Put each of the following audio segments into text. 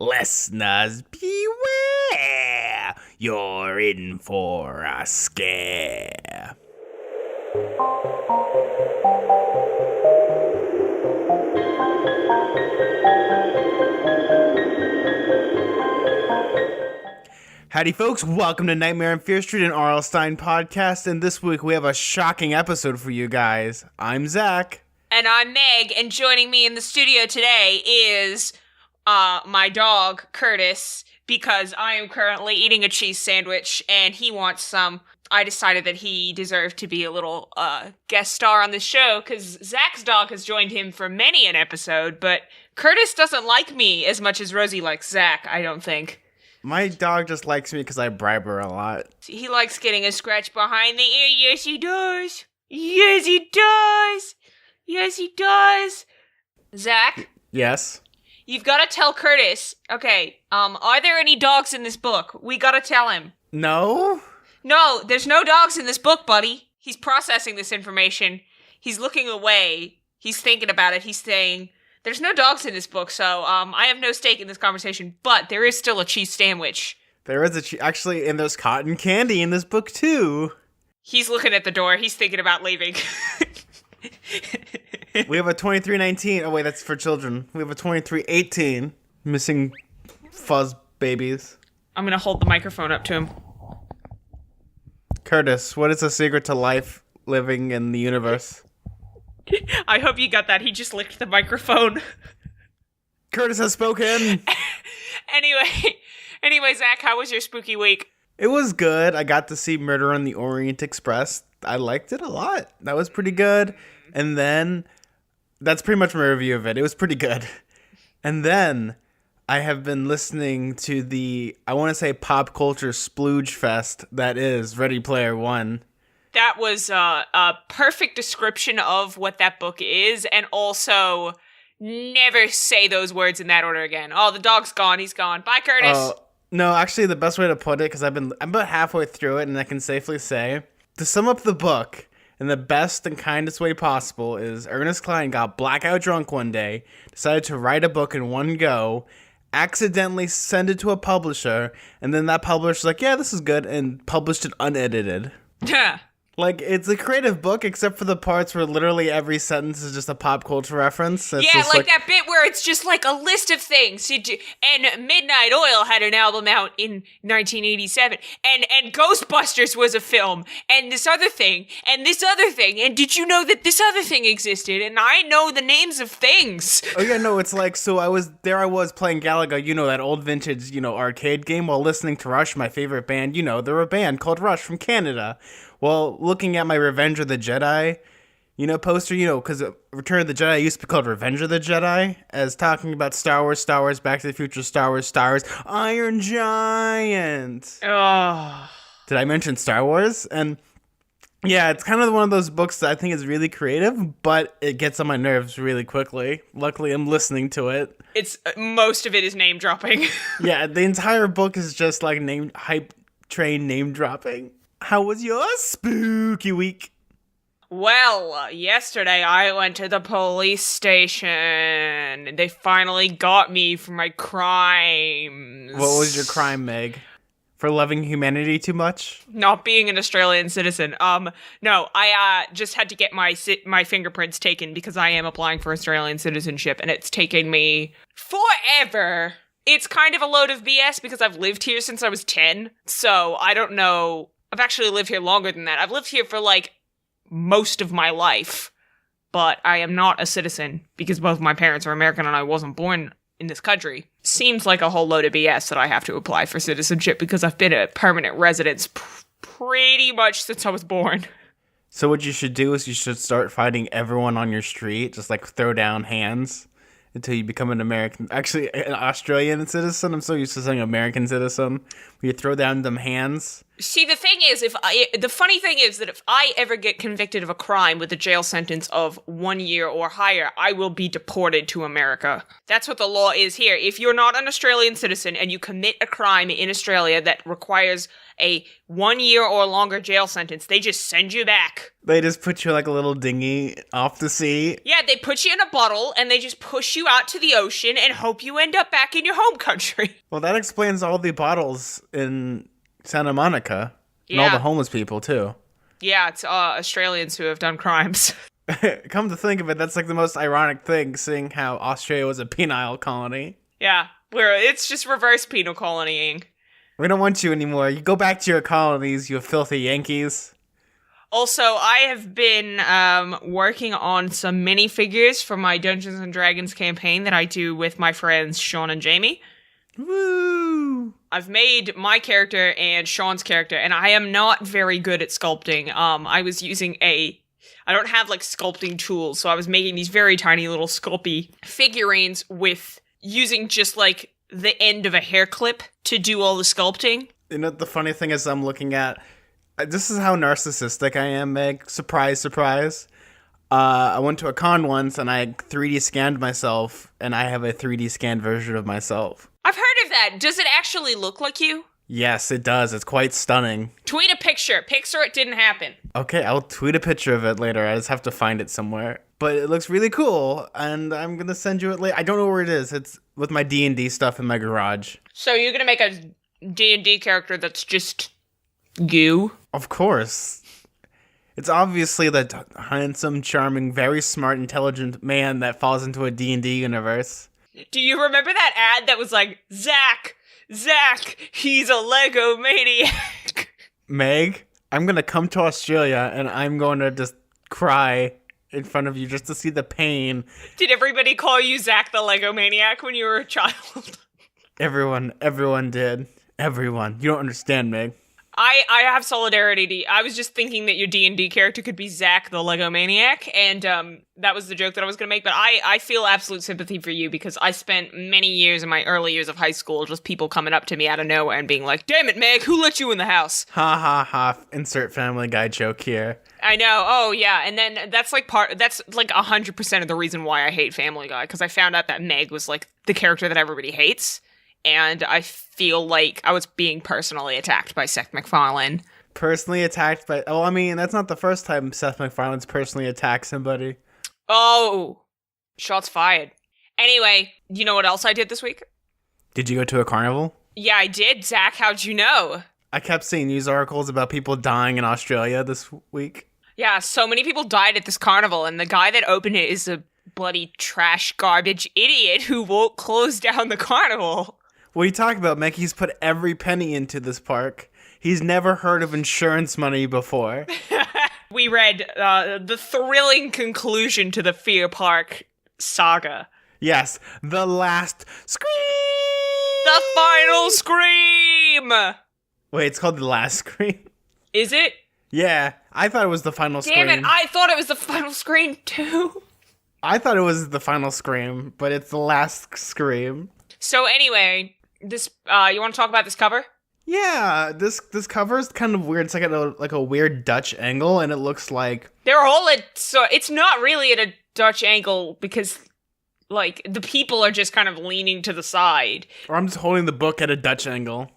Listeners, beware! You're in for a scare. Howdy folks, welcome to Nightmare on Fear Street, an R.L. Stine podcast, and this week we have a shocking episode for you guys. I'm Zach. And I'm Meg, and joining me in the studio today is my dog, Curtis, because I am currently eating a cheese sandwich, and he wants some. I decided that he deserved to be a little guest star on the show, because Zach's dog has joined him for many an episode, but Curtis doesn't like me as much as Rosie likes Zach, I don't think. My dog just likes me because I bribe her a lot. He likes getting a scratch behind the ear. Yes, he does. Yes, he does. Yes, he does. Zach? Yes? You've got to tell Curtis. Okay, are there any dogs in this book? We got to tell him. No? No, there's no dogs in this book, buddy. He's processing this information. He's looking away. He's thinking about it. He's saying, there's no dogs in this book, so I have no stake in this conversation, but there is still a cheese sandwich. There is actually, and there's cotton candy in this book, too. He's looking at the door. He's thinking about leaving. We have a 2319. Oh, wait, that's for children. We have a 2318. Missing fuzz babies. I'm going to hold the microphone up to him. Curtis, what is the secret to life living in the universe? I hope you got that. He just licked the microphone. Curtis has spoken. Anyway, Zach, how was your spooky week? It was good. I got to see Murder on the Orient Express. I liked it a lot. That was pretty good. And then, that's pretty much my review of it. It was pretty good. And then, I have been listening to the, I want to say, pop culture splooge fest that is Ready Player One. That was a perfect description of what that book is, and also never say those words in that order again. Oh, the dog's gone. He's gone. Bye, Curtis. No, actually, the best way to put it, because I'm about halfway through it, and I can safely say, to sum up the book in the best and kindest way possible is Ernest Cline got blackout drunk one day, decided to write a book in one go, accidentally send it to a publisher, and then that publisher's like, yeah, this is good, and published it unedited. Yeah. Like, it's a creative book, except for the parts where literally every sentence is just a pop culture reference. It's yeah, like that bit where it's just like a list of things. And Midnight Oil had an album out in 1987. And Ghostbusters was a film. And this other thing. And this other thing. And did you know that this other thing existed? And I know the names of things. Oh, yeah, no, it's like, so I was playing Galaga, that old vintage, arcade game, while listening to Rush, my favorite band. They're a band called Rush from Canada. Well, looking at my Revenge of the Jedi, poster, because Return of the Jedi used to be called Revenge of the Jedi, as talking about Star Wars, Back to the Future, Star Wars, Iron Giant. Oh. Did I mention Star Wars? And yeah, it's kind of one of those books that I think is really creative, but it gets on my nerves really quickly. Luckily, I'm listening to it. Most of it is name dropping. Yeah, the entire book is just like hype train name dropping. How was your spooky week? Well, yesterday I went to the police station. They finally got me for my crimes. What was your crime, Meg? For loving humanity too much? Not being an Australian citizen. No, I just had to get my fingerprints taken because I am applying for Australian citizenship, and it's taken me forever. It's kind of a load of BS because I've lived here since I was 10, so I don't know. I've actually lived here longer than that. I've lived here for, most of my life. But I am not a citizen because both my parents are American and I wasn't born in this country. Seems like a whole load of BS that I have to apply for citizenship because I've been a permanent resident pretty much since I was born. So what you should do is you should start fighting everyone on your street. Just, throw down hands until you become an Australian citizen. I'm so used to saying American citizen. You throw down them hands. See, the funny thing is that if I ever get convicted of a crime with a jail sentence of 1 year or higher, I will be deported to America. That's what the law is here. If you're not an Australian citizen and you commit a crime in Australia that requires a 1 year or longer jail sentence, they just send you back. They just put you in like a little dinghy off the sea. Yeah, they put you in a bottle and they just push you out to the ocean and hope you end up back in your home country. Well, that explains all the bottles in Santa Monica. And Yeah. all the homeless people, too. Yeah, it's Australians who have done crimes. Come to think of it, that's like the most ironic thing, seeing how Australia was a penile colony. Yeah, where it's just reverse penal colonying. We don't want you anymore. You go back to your colonies, you filthy Yankees. Also, I have been working on some minifigures for my Dungeons and Dragons campaign that I do with my friends Sean and Jamie. Woo! I've made my character and Sean's character, and I am not very good at sculpting. I was using I don't have like sculpting tools, so I was making these very tiny little sculpty figurines with using just like the end of a hair clip to do all the sculpting. You know, the funny thing is I'm looking at, this is how narcissistic I am, Meg. Surprise, surprise. I went to a con once and I 3D scanned myself, and I have a 3D scanned version of myself. I've heard of that. Does it actually look like you? Yes, it does. It's quite stunning. Tweet a picture. Picture it didn't happen. Okay, I'll tweet a picture of it later. I just have to find it somewhere. But it looks really cool, and I'm going to send you it later. I don't know where it is. It's with my D&D stuff in my garage. So you're going to make a D&D character that's just you? Of course. It's obviously the handsome, charming, very smart, intelligent man that falls into a D&D universe. Do you remember that ad that was like, Zack, he's a Lego maniac? Meg, I'm going to come to Australia, and I'm going to just cry in front of you just to see the pain. Did everybody call you Zack the Lego maniac when you were a child? Everyone did. Everyone. You don't understand, Meg. I have solidarity. I was just thinking that your D&D character could be Zack the Lego maniac, and that was the joke that I was going to make, but I feel absolute sympathy for you because I spent many years in my early years of high school just people coming up to me out of nowhere and being like, damn it, Meg, who let you in the house? Ha ha ha, insert Family Guy joke here. I know. Oh, yeah. And then that's like 100% of the reason why I hate Family Guy, because I found out that Meg was like the character that everybody hates. And I feel like I was being personally attacked by Seth MacFarlane. Personally attacked by... Oh, I mean, that's not the first time Seth MacFarlane's personally attacked somebody. Oh, shots fired. Anyway, you know what else I did this week? Did you go to a carnival? Yeah, I did. Zach, how'd you know? I kept seeing news articles about people dying in Australia this week. Yeah, so many people died at this carnival, and the guy that opened it is a bloody trash garbage idiot who won't close down the carnival. What are you talking about, Meg? He's put every penny into this park. He's never heard of insurance money before. We read the thrilling conclusion to the Fear Park saga. Yes, the last scream! The final scream! Wait, it's called the last scream? Is it? Yeah, I thought it was the final scream. Damn it, I thought it was the final scream too. I thought it was the final scream, but it's the last scream. So anyway, this you want to talk about this cover? Yeah, this cover is kind of weird. It's like a weird Dutch angle, and it looks like They're all so it's not really at a Dutch angle because like the people are just kind of leaning to the side. Or I'm just holding the book at a Dutch angle.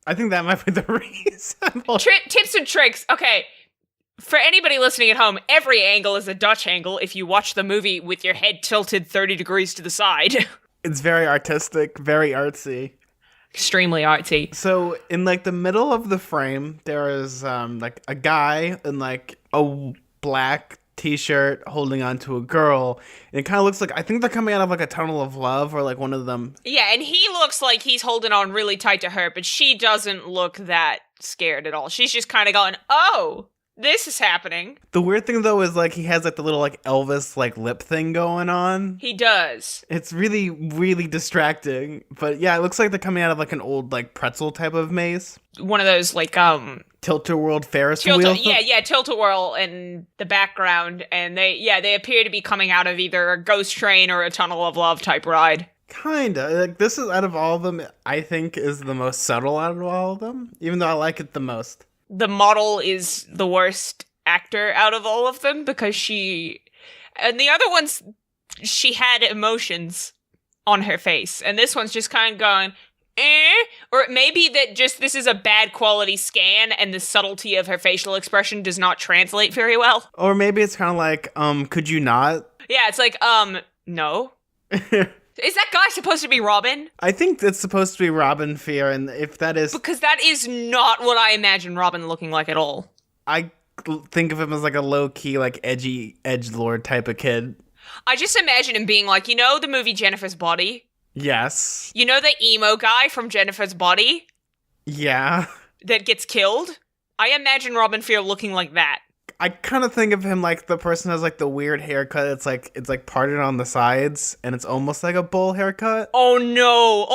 I think that might be the reason. Tips and tricks. Okay. For anybody listening at home, every angle is a Dutch angle if you watch the movie with your head tilted 30 degrees to the side. It's very artistic, very artsy. Extremely artsy. So in like the middle of the frame, there is like a guy in like a black t-shirt holding on to a girl. And it kind of looks like, I think they're coming out of like a tunnel of love, or like one of them. Yeah, and he looks like he's holding on really tight to her, but she doesn't look that scared at all. She's just kind of going, oh, this is happening. The weird thing though is like he has like the little like Elvis like lip thing going on. He does. It's really, really distracting. But yeah, it looks like they're coming out of like an old like pretzel type of maze. One of those like Tilt-a-Whirl Ferris wheel. Yeah, Tilt-a-Whirl in the background, and they appear to be coming out of either a ghost train or a tunnel of love type ride. Kinda. Like, this is, out of all of them, I think is the most subtle out of all of them, even though I like it the most. The model is the worst actor out of all of them because and the other ones, she had emotions on her face. And this one's just kind of going, or it may be that just this is a bad quality scan and the subtlety of her facial expression does not translate very well. Or maybe it's kind of like, could you not? Yeah, it's like, no. Is that guy supposed to be Robin? I think it's supposed to be Robin Fear, and if that is... Because that is not what I imagine Robin looking like at all. I think of him as like a low-key, like edgy edgelord type of kid. I just imagine him being like, you know the movie Jennifer's Body? Yes. You know the emo guy from Jennifer's Body? Yeah. That gets killed? I imagine Robin Fear looking like that. I kind of think of him like the person who has like the weird haircut. It's like parted on the sides, and it's almost like a bowl haircut. Oh no.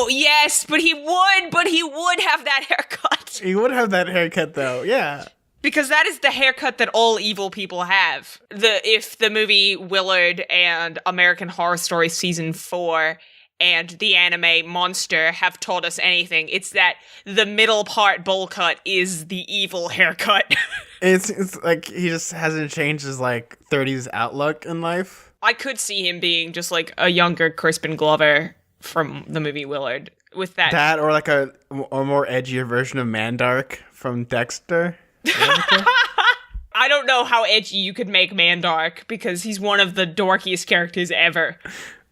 Yes, but he would have that haircut. He would have that haircut though, yeah. Because that is the haircut that all evil people have. If the movie Willard and American Horror Story Season 4 and the anime Monster have taught us anything, it's that the middle part bowl cut is the evil haircut. It's like he just hasn't changed his like 30s outlook in life. I could see him being just like a younger Crispin Glover from the movie Willard with that. That or like a more edgier version of Mandark from Dexter. I don't know how edgy you could make Mandark because he's one of the dorkiest characters ever.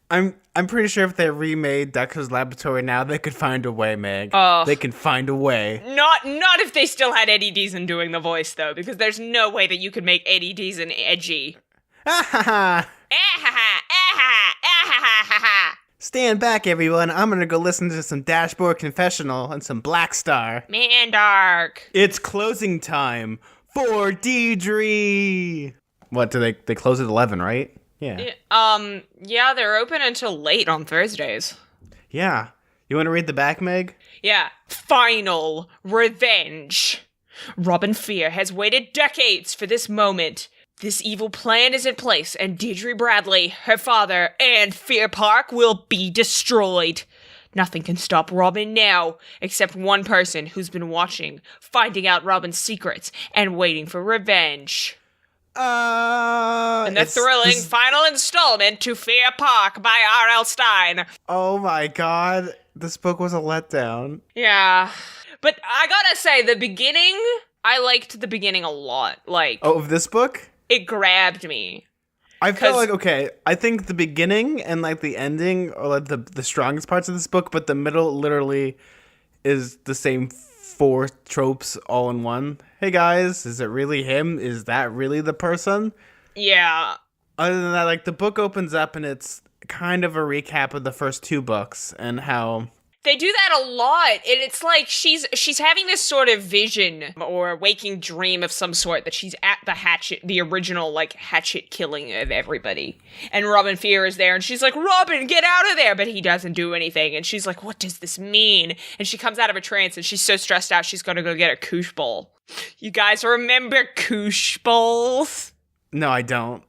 I'm pretty sure if they remade Dexter's Laboratory now, they could find a way, Meg. They can find a way. Not if they still had Eddie Deason doing the voice, though, because there's no way that you could make Eddie Deason edgy. Stand back, everyone. I'm gonna go listen to some Dashboard Confessional and some Black Star. Mandark. It's closing time for Deidre. What, do they close at 11, right? Yeah. Yeah, they're open until late on Thursdays. Yeah. You want to read the back, Meg? Yeah. Final revenge. Robin Fear has waited decades for this moment. This evil plan is in place, and Deidre Bradley, her father, and Fear Park will be destroyed. Nothing can stop Robin now, except one person who's been watching, finding out Robin's secrets, and waiting for revenge. And the thrilling final installment to Fear Park by R.L. Stein. Oh my god, this book was a letdown. Yeah. But I gotta say, I liked the beginning a lot. Like, oh, of this book? It grabbed me. I felt like, okay, I think the beginning and like the ending are like the strongest parts of this book, but the middle literally is the same 4 tropes all in one. Hey guys, is it really him? Is that really the person? Yeah. Other than that, like the book opens up and it's kind of a recap of the first 2 books and how they do that a lot, and it's like she's having this sort of vision or waking dream of some sort that she's at the original like hatchet killing of everybody. And Robin Fear is there, and she's like, Robin, get out of there! But he doesn't do anything, and she's like, what does this mean? And she comes out of a trance, and she's so stressed out, she's gonna go get a koosh bowl. You guys remember koosh bowls? No, I don't.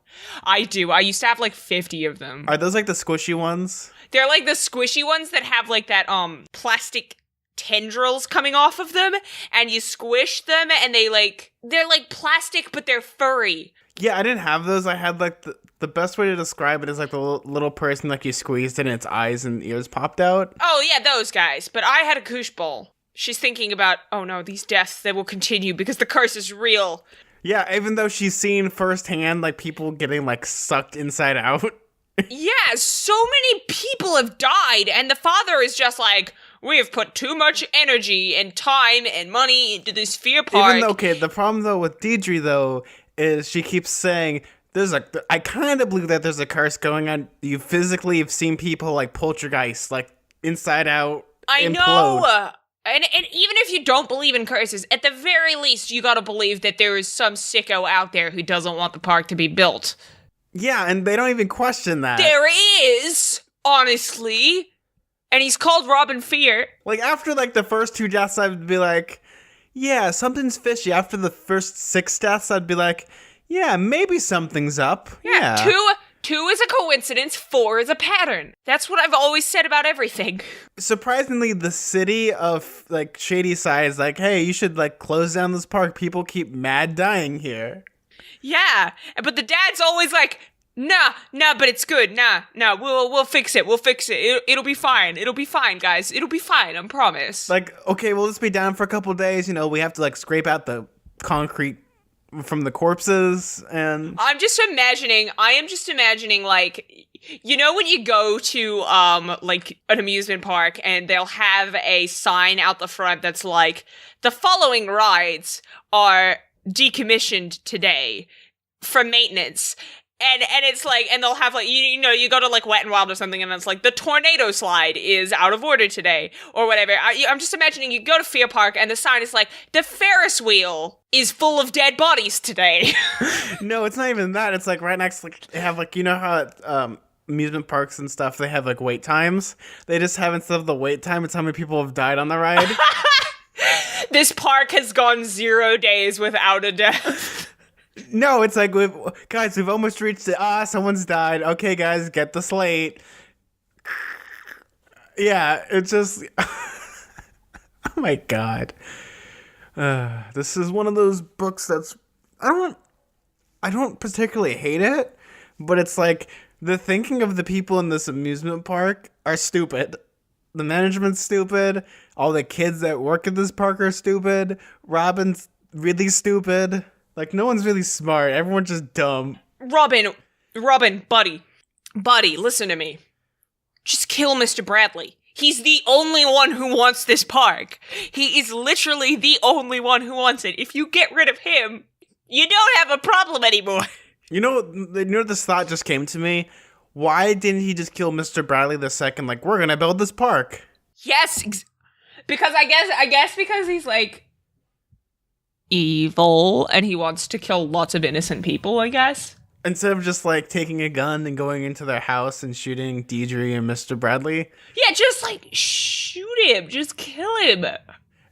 I do. I used to have like 50 of them. Are those like the squishy ones? They're like the squishy ones that have like that plastic tendrils coming off of them, and you squish them and they're like plastic but they're furry. Yeah, I didn't have those. I had like the best way to describe it is like the little person like you squeezed it and its eyes and ears popped out. Oh yeah, those guys. But I had a koosh bowl. She's thinking about, oh no, these deaths, they will continue because the curse is real. Yeah, even though she's seen firsthand like people getting like sucked inside out. Yeah, so many people have died, and the father is just like, we have put too much energy and time and money into this Fear Park. Even though, okay, the problem though with Deidre though is she keeps saying I kind of believe that there's a curse going on. You physically have seen people like poltergeist, like inside out. I implode. know. And even if you don't believe in curses, at the very least, you gotta believe that there is some sicko out there who doesn't want the park to be built. Yeah, and they don't even question that. There is, honestly. And he's called Robin Fear. Like, after, like, the first 2 deaths, I'd be like, yeah, something's fishy. After the first 6 deaths, I'd be like, yeah, maybe something's up. Yeah. 2 is a coincidence, 4 is a pattern. That's what I've always said about everything. Surprisingly, the city of, like, Shady Side is like, hey, you should, like, close down this park. People keep mad dying here. Yeah, but the dad's always like, nah, but it's good. Nah, we'll fix it. We'll fix it. It'll be fine. It'll be fine, guys. It'll be fine, I promise. Like, okay, we'll just be down for a couple days. You know, we have to, like, scrape out the concrete from the corpses, and I am just imagining, like, you know when you go to, like, an amusement park and they'll have a sign out the front that's like, the following rides are decommissioned today for maintenance. And it's like, and they'll have like, you know, you go to like Wet n Wild or something and it's like, the tornado slide is out of order today or whatever. I'm just imagining you go to Fear Park and the sign is like, the Ferris wheel is full of dead bodies today. No, it's not even that. It's like right next, like, they have like, you know how at, amusement parks and stuff, they have like wait times. They just have, instead of the wait time, it's how many people have died on the ride. This park has gone 0 days without a death. No, it's like, we've almost reached it. Someone's died. Okay, guys, get the slate. Yeah, it's just... Oh my god. This is one of those books that's... I don't particularly hate it, but it's like, the thinking of the people in this amusement park are stupid. The management's stupid. All the kids that work at this park are stupid. Robin's really stupid. Like, no one's really smart. Everyone's just dumb. Robin, buddy, listen to me. Just kill Mr. Bradley. He's the only one who wants this park. He is literally the only one who wants it. If you get rid of him, you don't have a problem anymore. You know, this thought just came to me. Why didn't he just kill Mr. Bradley the second, like, we're gonna build this park? Yes, because I guess because he's like evil and he wants to kill lots of innocent people, I guess. Instead of just like taking a gun and going into their house and shooting Deidre and Mr. Bradley. Yeah, just like shoot him, just kill him.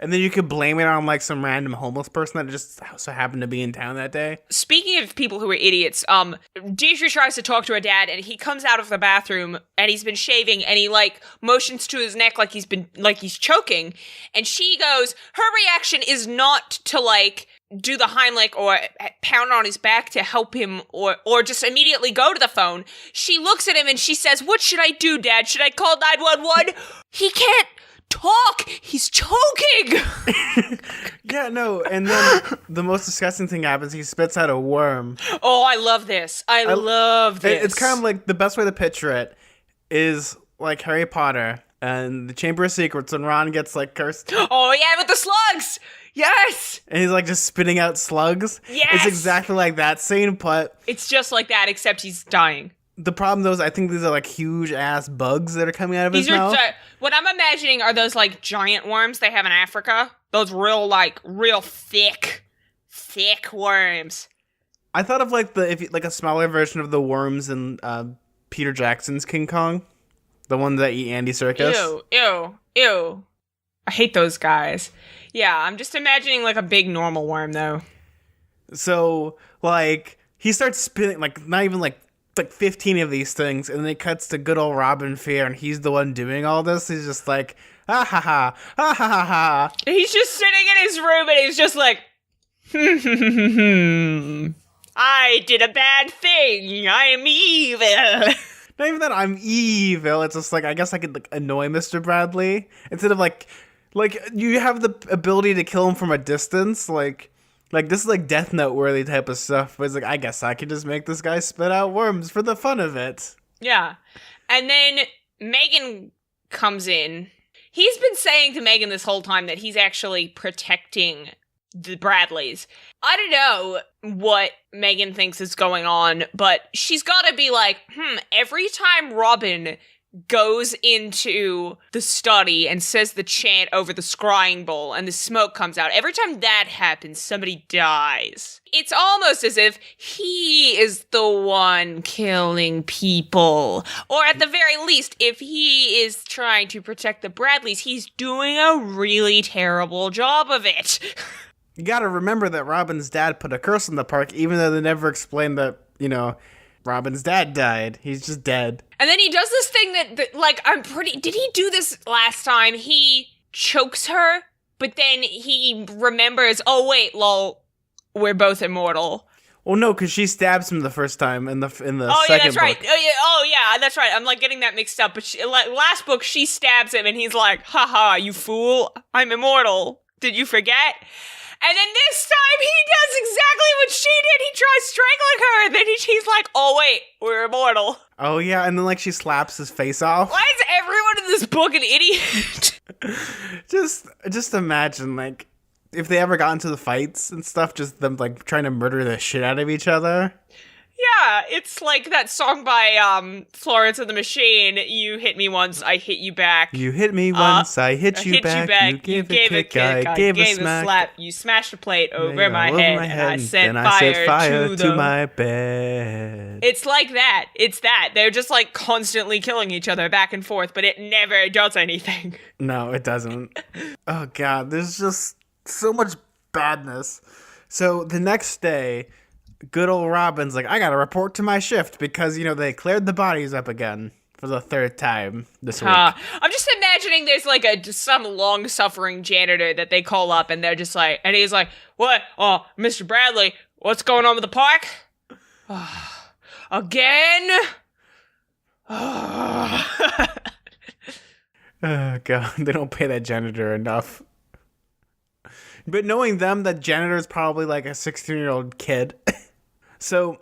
And then you could blame it on like some random homeless person that just so happened to be in town that day. Speaking of people who are idiots, Deidre tries to talk to her dad and he comes out of the bathroom and he's been shaving and he like motions to his neck like he's choking. And she goes, her reaction is not to like do the Heimlich or pound on his back to help him or just immediately go to the phone. She looks at him and she says, what should I do, Dad? Should I call 911? He can't talk! He's choking! Yeah, no, and then the most disgusting thing happens. He spits out a worm. Oh, I love this. I love this. It's kind of like, the best way to picture it is like Harry Potter and the Chamber of Secrets when Ron gets like cursed. Oh, yeah, with the slugs! Yes! And he's like just spitting out slugs. Yes! It's exactly like that scene, but... It's just like that, except he's dying. The problem, though, is I think these are, like, huge-ass bugs that are coming out of his mouth. What I'm imagining are those, like, giant worms they have in Africa. Those real thick worms. I thought of, like, a smaller version of the worms in Peter Jackson's King Kong. The ones that eat Andy Serkis. Ew. I hate those guys. Yeah, I'm just imagining, like, a big normal worm, though. So, like, he starts spitting, like, not even, like 15 of these things, and then it cuts to good old Robin Fear, and he's the one doing all this. He's just like, ha ha ha, ha ha ha ha. He's just sitting in his room, and he's just like, I did a bad thing. I'm evil. Not even that I'm evil. It's just like, I guess I could like annoy Mr. Bradley instead of like you have the ability to kill him from a distance, like this is like Death Note worthy type of stuff. But it's like, I guess I could just make this guy spit out worms for the fun of it. Yeah. And then Megan comes in. He's been saying to Megan this whole time that he's actually protecting the Bradleys. I don't know what Megan thinks is going on, but she's got to be like, every time Robin goes into the study and says the chant over the scrying bowl and the smoke comes out, every time that happens, somebody dies. It's almost as if he is the one killing people. Or at the very least, if he is trying to protect the Bradleys, he's doing a really terrible job of it. You gotta remember that Robin's dad put a curse on the park, even though they never explained that, Robin's dad died. He's just dead. And then he does this thing that like, did he do this last time? He chokes her, but then he remembers, oh wait, lol, we're both immortal. Well, no, because she stabs him the first time in the second yeah, that's book. right. Oh yeah, that's right. I'm like getting that mixed up. But last book, she stabs him, and he's like, "Haha, you fool! I'm immortal. Did you forget?" And then this time, he does exactly what she did. He tries strangling her, and then he's like, "Oh wait, we're immortal." Oh yeah, and then like she slaps his face off. Why is everyone in this book an idiot? just imagine like if they ever got into the fights and stuff, just them like trying to murder the shit out of each other. Yeah, it's like that song by Florence and the Machine. You hit me once, I hit you back. You hit me once, I hit you back. You gave a kick, I gave a smack. Slap. You smashed a plate over my head, and I set fire to my bed. It's like that. It's that. They're just like constantly killing each other back and forth, but it never does anything. No, it doesn't. Oh god, there's just so much badness. So the next day, good old Robin's like, I gotta report to my shift because, they cleared the bodies up again for the third time this week. I'm just imagining there's like some long-suffering janitor that they call up and they're just like, and he's like, what? Oh, Mr. Bradley, what's going on with the park? Again? Oh god, they don't pay that janitor enough. But knowing them, that janitor is probably like a 16-year-old kid. So,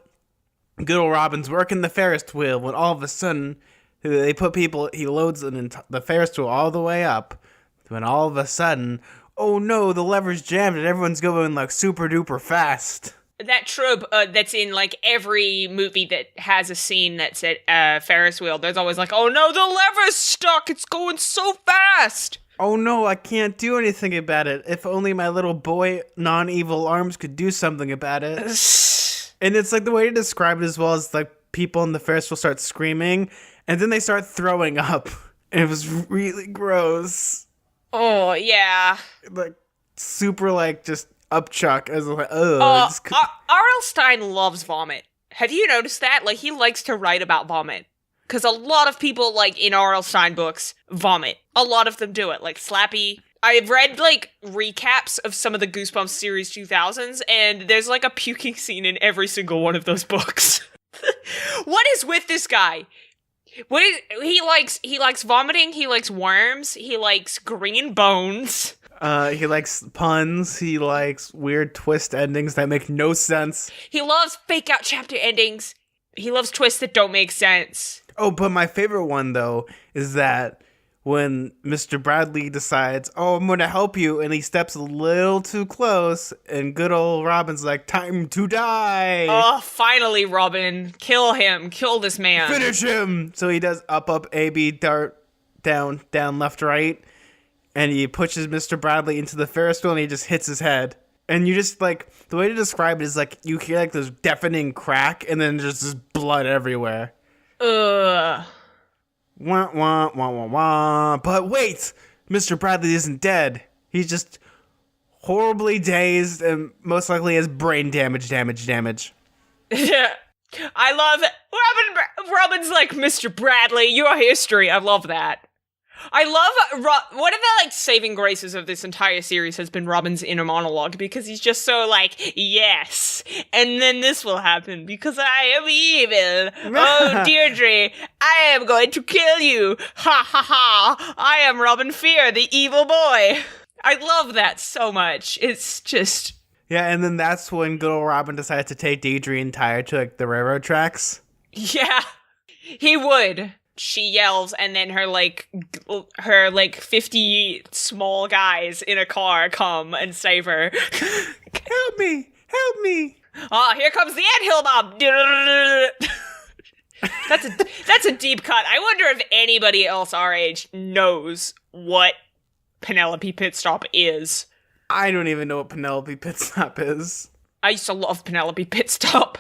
good old Robin's working the Ferris wheel when all of a sudden, he loads the Ferris wheel all the way up. When all of a sudden, oh no, the lever's jammed and everyone's going like super duper fast. That trope that's in like every movie that has a scene that's at Ferris wheel, there's always like, oh no, the lever's stuck, it's going so fast. Oh no, I can't do anything about it. If only my little boy non-evil arms could do something about it. And it's like the way to describe it as well as like people in the Ferris wheel start screaming and then they start throwing up. And it was really gross. Oh, yeah. Like super like just upchuck. I was like, oh. R.L. Stine loves vomit. Have you noticed that? Like he likes to write about vomit. Because a lot of people, like, in R.L. Stine books, vomit. A lot of them do it. Like, Slappy. I've read, like, recaps of some of the Goosebumps series 2000s, and there's, like, a puking scene in every single one of those books. What is with this guy? He likes vomiting, he likes worms, he likes green bones. He likes puns, he likes weird twist endings that make no sense. He loves fake out chapter endings. He loves twists that don't make sense. Oh, but my favorite one, though, is that when Mr. Bradley decides, oh, I'm going to help you, and he steps a little too close, and good old Robin's like, time to die. Oh, finally, Robin. Kill him. Kill this man. Finish him. So he does up, A, B, dart, down, left, right, and he pushes Mr. Bradley into the Ferris wheel, and he just hits his head. And you just, like, the way to describe it is, like, you hear, like, this deafening crack, and then there's just blood everywhere. Ugh. Wah, wah, wah, wah, wah. But wait! Mr. Bradley isn't dead. He's just horribly dazed and most likely has brain damage. I love it. Robin's like, Mr. Bradley, your history. I love that. I love one of the like saving graces of this entire series has been Robin's inner monologue because he's just so like, yes, and then this will happen because I am evil. Oh, Deirdre, I am going to kill you. Ha ha ha. I am Robin Fear, the evil boy. I love that so much. It's just... Yeah, and then that's when good old Robin decided to take Deirdre and tie her to like the railroad tracks. Yeah, he would. She yells, and then her 50 small guys in a car come and save her. Help me! Ah, here comes the anthill mob! That's a deep cut. I wonder if anybody else our age knows what Penelope Pitstop is. I don't even know what Penelope Pitstop is. I used to love Penelope Pitstop.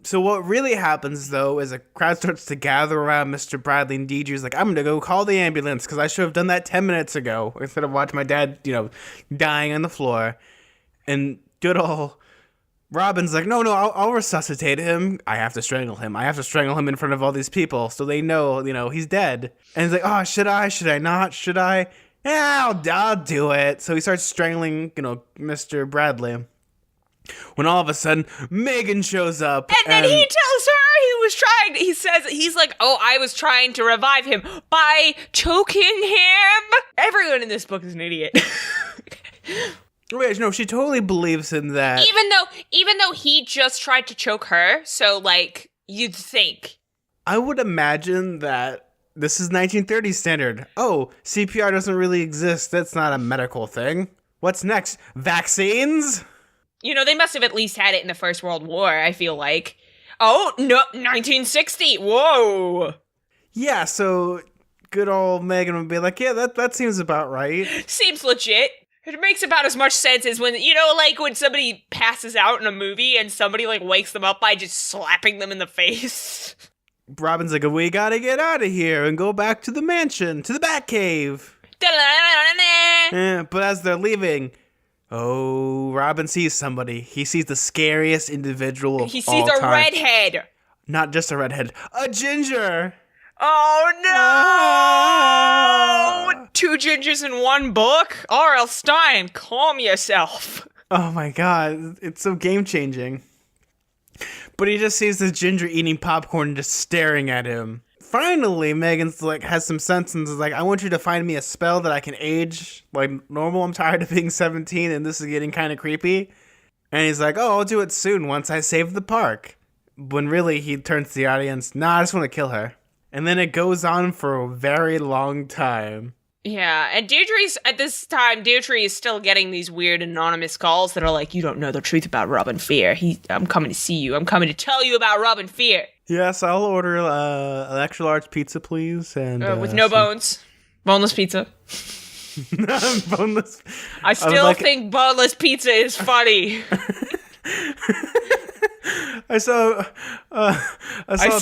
So what really happens, though, is a crowd starts to gather around Mr. Bradley, and Deidre's like, I'm going to go call the ambulance, because I should have done that 10 minutes ago, instead of watching my dad, dying on the floor. And good old Robin's like, no, I'll resuscitate him. I have to strangle him. I have to strangle him in front of all these people so they know, he's dead. And he's like, oh, should I? Should I not? Should I? Yeah, I'll do it. So he starts strangling, Mr. Bradley. When all of a sudden, Megan shows up. And then he tells her he's like, oh, I was trying to revive him by choking him. Everyone in this book is an idiot. Wait, no, she totally believes in that. Even though he just tried to choke her, so, like, you'd think. I would imagine that this is 1930s standard. Oh, CPR doesn't really exist. That's not a medical thing. What's next? Vaccines? They must have at least had it in the First World War, I feel like. Oh, no, 1960. Whoa. Yeah, so good old Megan would be like, yeah, that seems about right. Seems legit. It makes about as much sense as when, like when somebody passes out in a movie and somebody, like, wakes them up by just slapping them in the face. Robin's like, we gotta get out of here and go back to the mansion, to the Batcave. But as they're leaving, Robin sees somebody. He sees the scariest individual of all time. He sees a redhead. Not just a redhead, a ginger. Oh, no! 2 gingers in one book? R.L. Stein, calm yourself. Oh my god, it's so game-changing. But he just sees this ginger eating popcorn and just staring at him. Finally, Megan's like, has some sense and is like, I want you to find me a spell that I can age like normal. I'm tired of being 17 and this is getting kind of creepy. And he's like, oh, I'll do it soon once I save the park. When really he turns to the audience, nah, I just want to kill her. And then it goes on for a very long time. Yeah, and Deirdre is still getting these weird anonymous calls that are like, you don't know the truth about Robin Fear. I'm coming to see you. I'm coming to tell you about Robin Fear. Yes, I'll order an extra large pizza, please. And with no bones. Boneless pizza. Boneless. I still think boneless pizza is funny. I saw a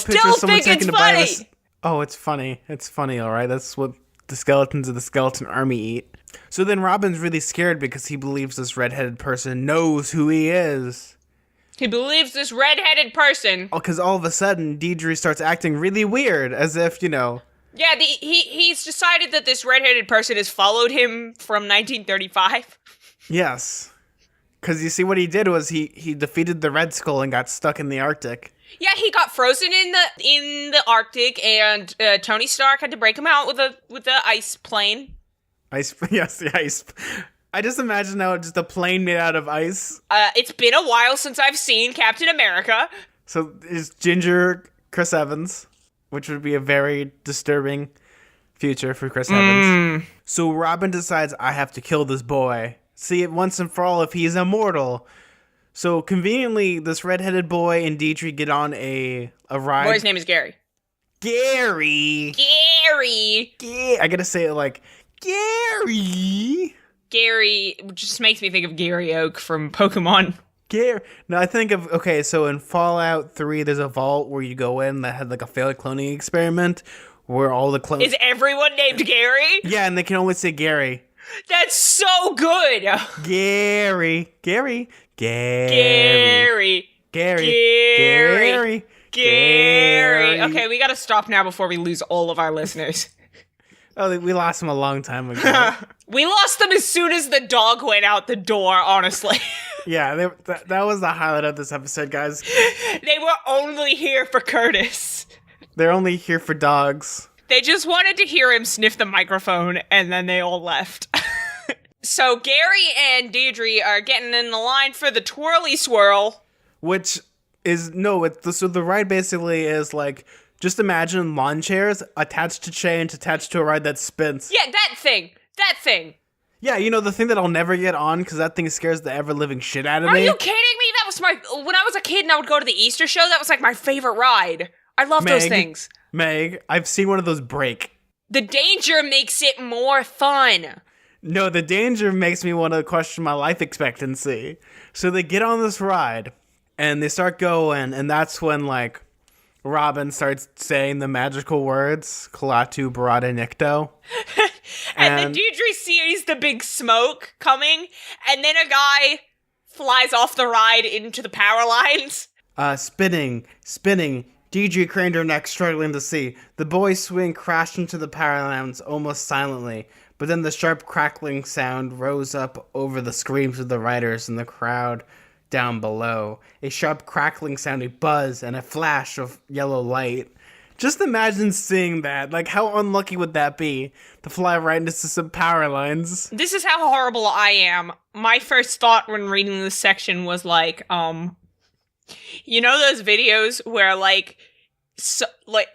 picture of someone taking to buy this. Oh, it's funny. It's funny, all right. That's what the skeletons of the skeleton army eat. So then Robin's really scared because he believes this redheaded person knows who he is. He believes this redheaded person. Oh, because all of a sudden, Deirdre starts acting really weird, as if, Yeah, he's decided that this redheaded person has followed him from 1935. Yes. Because you see what he did was he defeated the Red Skull and got stuck in the Arctic. Yeah, he got frozen in the Arctic, and Tony Stark had to break him out with the ice plane. Yes, the ice. I just imagine now just a plane made out of ice. It's been a while since I've seen Captain America. So it's Ginger Chris Evans, which would be a very disturbing future for Chris Evans. So Robin decides, I have to kill this boy. See it once and for all if he's immortal. So conveniently, this redheaded boy and Deirdre get on a ride. The boy's name is Gary. Gary. I gotta say it like, Gary. Gary just makes me think of Gary Oak from Pokemon. No, I think of, okay, so in Fallout 3, there's a vault where you go in that had like a failed cloning experiment where all the clones... Is everyone named Gary? Yeah, and they can only say Gary. That's so good! Gary. Okay, we gotta stop now before we lose all of our listeners. Oh, we lost them a long time ago. We lost them as soon as the dog went out the door, honestly. Yeah, that was the highlight of this episode, guys. They were only here for Curtis. They're only here for dogs. They just wanted to hear him sniff the microphone, and then they all left. So Gary and Deirdre are getting in the line for the twirly swirl. Which is, so the ride basically is like, just imagine lawn chairs attached to chains attached to a ride that spins. Yeah, that thing. Yeah, the thing that I'll never get on because that thing scares the ever-living shit out of me. Are you kidding me? That was when I was a kid and I would go to the Easter show, that was like my favorite ride. I love those things. Meg, I've seen one of those break. The danger makes it more fun. No, the danger makes me want to question my life expectancy. So they get on this ride, and they start going, and that's when, like, Robin starts saying the magical words, Kalatu Barada Nikto. and then Deirdre sees the big smoke coming, and then a guy flies off the ride into the power lines. Spinning. Deidre craned her neck, struggling to see. The boy's swing crashed into the power lines almost silently, but then the sharp crackling sound rose up over the screams of the riders and the crowd down below. A sharp crackling sound, a buzz, and a flash of yellow light. Just imagine seeing that. Like, how unlucky would that be? To fly right into some power lines. This is how horrible I am. My first thought when reading this section was like, you know those videos where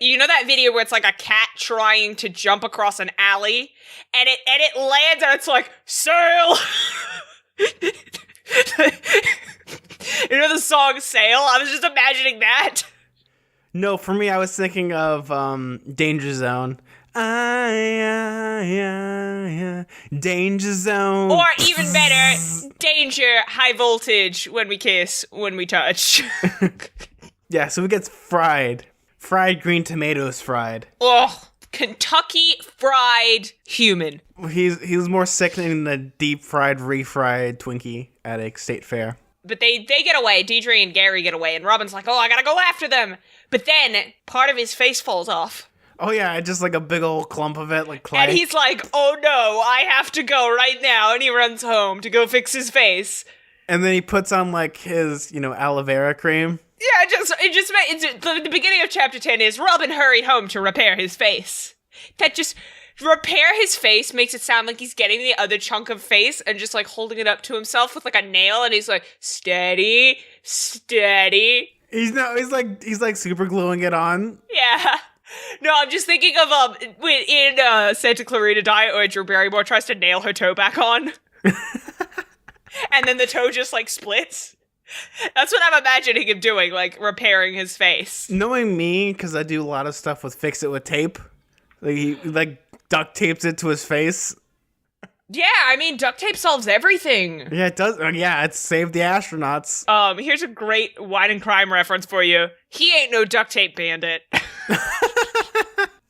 you know that video where it's like a cat trying to jump across an alley and it lands and it's like, sail! You know the song Sail? I was just imagining that. No, for me, I was thinking of Danger Zone. Danger Zone. Or even better, Danger, High Voltage, When We Kiss, When We Touch. Yeah, so it gets fried. Fried green tomatoes fried. Ugh. Kentucky Fried Human. He was more sickening than a deep fried, refried Twinkie at a state fair. But they get away. Deidre and Gary get away, and Robin's like, oh, I gotta go after them. But then part of his face falls off. Oh yeah, just like a big old clump of it, like clay. And he's like, oh no, I have to go right now. And he runs home to go fix his face. And then he puts on like his, aloe vera cream. Yeah, the beginning of chapter 10 is Robin hurried home to repair his face. That just, repair his face makes it sound like he's getting the other chunk of face and just like holding it up to himself with like a nail, and he's like, steady. He's like super gluing it on. Yeah. No, I'm just thinking of in Santa Clarita Diet where Drew Barrymore tries to nail her toe back on. And then the toe just like splits. That's what I'm imagining him doing, like repairing his face. Knowing me, because I do a lot of stuff with fix it with tape. Like he like duct tapes it to his face. Yeah, I mean duct tape solves everything. Yeah, it does. Yeah, it's saved the astronauts. Here's a great wine and crime reference for you. He ain't no duct tape bandit.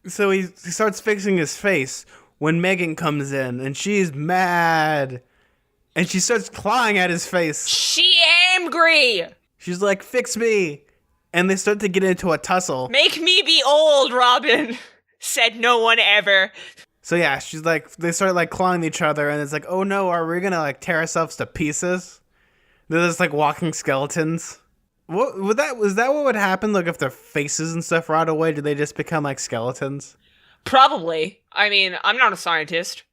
So he starts fixing his face when Megan comes in, and she's mad. And she starts clawing at his face. She angry. She's like, fix me. And they start to get into a tussle. Make me be old, Robin. Said no one ever. So yeah, she's like, they start like clawing each other, and it's like, oh no, are we gonna like tear ourselves to pieces? They're just like walking skeletons. Was that what would happen? Like if their faces and stuff rot away, do they just become like skeletons? Probably. I mean, I'm not a scientist.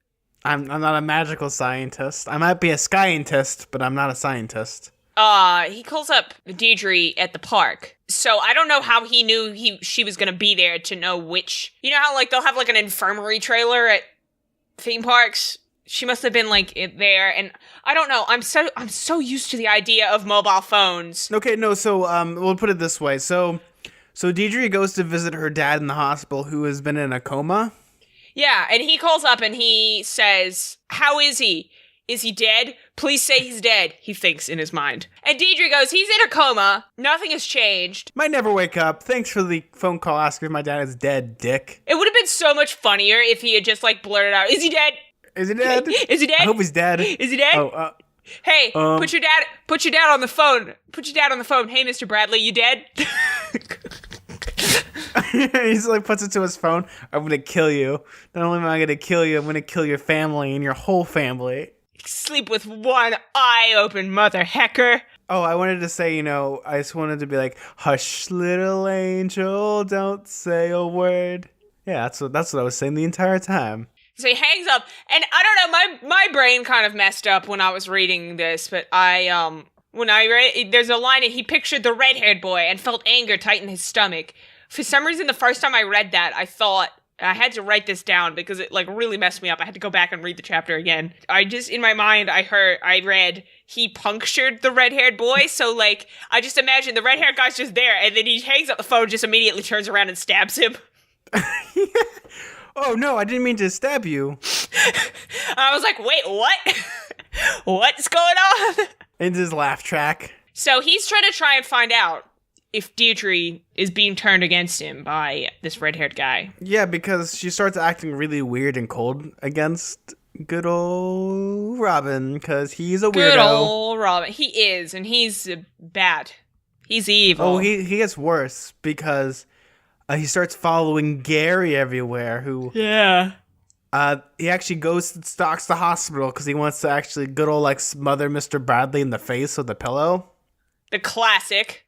I'm not a magical scientist. I might be a scientist, but I'm not a scientist. He calls up Deidre at the park. So I don't know how he knew she was gonna be there to know which. You know how like they'll have like an infirmary trailer at theme parks? She must have been like there, and I don't know. I'm so used to the idea of mobile phones. Okay, no. So we'll put it this way. So Deidre goes to visit her dad in the hospital, who has been in a coma. Yeah, and he calls up and he says, how is he? Is he dead? Please say he's dead, he thinks in his mind. And Deidre goes, he's in a coma. Nothing has changed. Might never wake up. Thanks for the phone call asking if my dad is dead, dick. It would have been so much funnier if he had just like blurted out, is he dead? Is he dead? Is he dead? I hope he's dead. Is he dead? Oh, hey, put your dad on the phone. Put your dad on the phone. Hey, Mr. Bradley, you dead? He's like puts it to his phone. I'm gonna kill you. Not only am I gonna kill you, I'm gonna kill your family and your whole family. Sleep with one eye open, mother hecker. Oh, I wanted to say, I just wanted to be like, hush, little angel, don't say a word. Yeah, that's what I was saying the entire time. So he hangs up, and I don't know, my brain kind of messed up when I was reading this, but when I read, there's a line that he pictured the red-haired boy and felt anger tighten his stomach. For some reason, the first time I read that, I thought, I had to write this down because it like really messed me up. I had to go back and read the chapter again. In my mind, I read, he punctured the red-haired boy, so like, I just imagined the red-haired guy's just there, and then he hangs up the phone, just immediately turns around and stabs him. Oh no, I didn't mean to stab you. I was like, wait, what? What's going on? It's his laugh track. So he's trying to find out if Deidre is being turned against him by this red-haired guy. Yeah, because she starts acting really weird and cold against good old Robin, because he's a weirdo. Good old Robin. He is, and he's bad. He's evil. Oh, he gets worse because he starts following Gary everywhere, who... Yeah. He actually goes and stalks the hospital because he wants to actually good old, like, smother Mr. Bradley in the face with a pillow. The classic.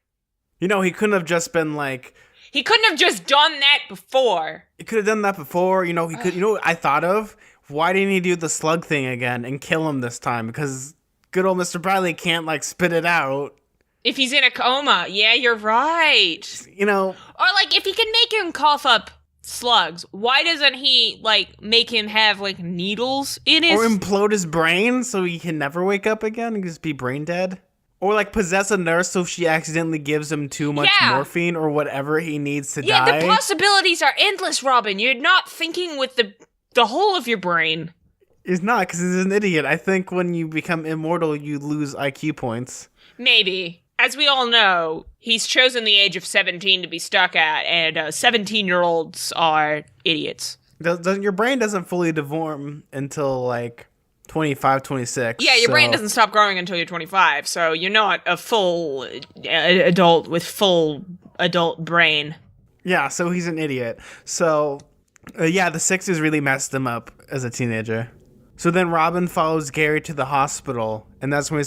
You know, he couldn't have just been, like... He couldn't have just done that before. He could have done that before. You know, he could... You know what I thought of? Why didn't he do the slug thing again and kill him this time? Because good old Mr. Bradley can't, like, spit it out. If he's in a coma. Yeah, you're right. You know... Or, like, if he can make him cough up slugs, why doesn't he, like, make him have, like, needles in his... Or implode his brain so he can never wake up again and just be brain dead? Or, like, possess a nurse so she accidentally gives him too much morphine or whatever he needs to die? Yeah, the possibilities are endless, Robin. You're not thinking with the whole of your brain. He's not, because he's an idiot. I think when you become immortal, you lose IQ points. Maybe. As we all know, he's chosen the age of 17 to be stuck at, and 17-year-olds are idiots. Your brain doesn't fully deform until, like, 25, 26. Yeah, your brain doesn't stop growing until you're 25, so you're not a full adult with full adult brain. Yeah, so he's an idiot. So, yeah, the Sixers really messed him up as a teenager. So then Robin follows Gary to the hospital, and that's when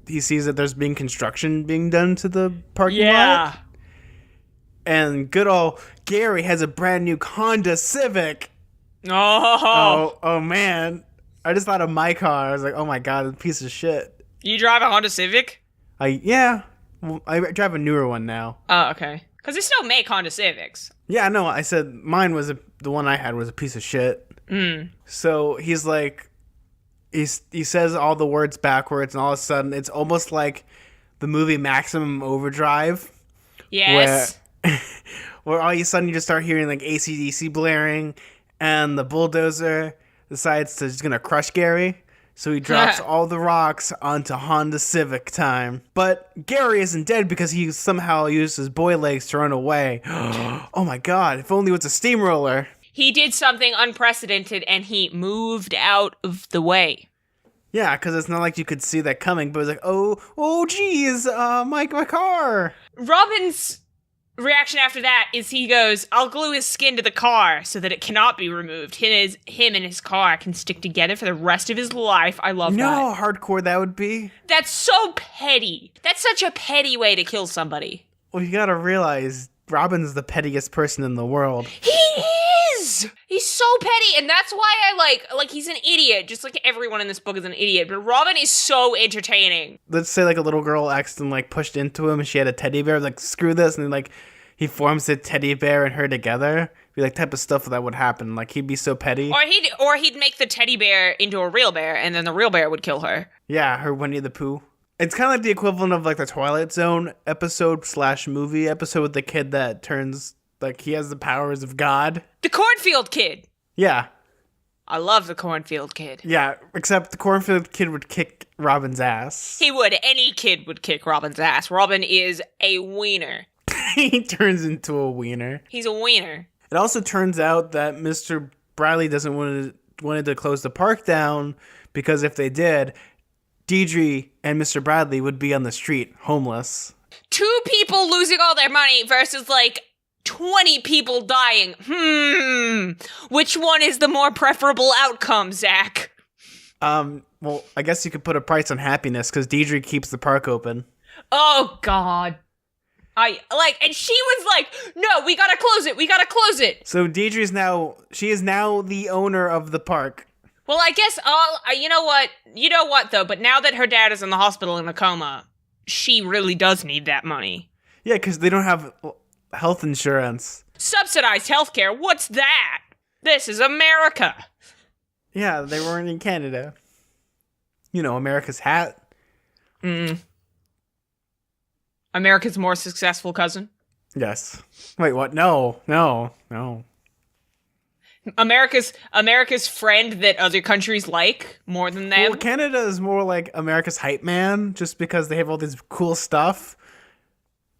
he sees that there's construction being done to the parking lot. And good old Gary has a brand new Honda Civic. Oh man. I just thought of my car. I was like, oh my god, a piece of shit. You drive a Honda Civic? Yeah. Well, I drive a newer one now. Oh, okay. Because they still make Honda Civics. Yeah, no, I said mine was the one I had was a piece of shit. So he's like, he says all the words backwards, and all of a sudden, it's almost like the movie Maximum Overdrive. Yes. Where all of a sudden you just start hearing like AC/DC blaring, and the bulldozer decides to just gonna crush Gary. So he drops all the rocks onto Honda Civic time. But Gary isn't dead because he somehow used his boy legs to run away. Oh my god, if only it was a steamroller. He did something unprecedented, and he moved out of the way. Yeah, because it's not like you could see that coming, but it was like, oh, geez, my car. Robin's reaction after that is he goes, I'll glue his skin to the car so that it cannot be removed. Him and his car can stick together for the rest of his life. I love that. You know how hardcore that would be? That's so petty. That's such a petty way to kill somebody. Well, you gotta realize, Robin's the pettiest person in the world. He is! He's so petty, and that's why I like he's an idiot, just like everyone in this book is an idiot, but Robin is so entertaining. Let's say like a little girl accidentally like pushed into him and she had a teddy bear, like screw this, and then like he forms a teddy bear and her together. Be like type of stuff that would happen. Like he'd be so petty. Or he'd make the teddy bear into a real bear, and then the real bear would kill her. Yeah, her Winnie the Pooh. It's kind of like the equivalent of like the Twilight Zone episode / movie episode with the kid that turns like he has the powers of God. The cornfield kid. Yeah. I love the cornfield kid. Yeah, except the cornfield kid would kick Robin's ass. He would. Any kid would kick Robin's ass. Robin is a wiener. He turns into a wiener. He's a wiener. It also turns out that Mr. Bradley doesn't wanted to close the park down because if they did, Deidre and Mr. Bradley would be on the street, homeless. 2 people losing all their money versus like 20 people dying. Which one is the more preferable outcome, Zach? Well, I guess you could put a price on happiness because Deidre keeps the park open. Oh, God. And she was like, no, we gotta close it. So she is now the owner of the park. Well, I guess, you know what, though, but now that her dad is in the hospital in a coma, she really does need that money. Yeah, because they don't have health insurance. Subsidized healthcare, what's that? This is America. Yeah, they weren't in Canada. You know, America's hat. America's more successful cousin? Yes. Wait, what? No. America's friend that other countries like more than them? Well, Canada is more like America's hype man, just because they have all this cool stuff.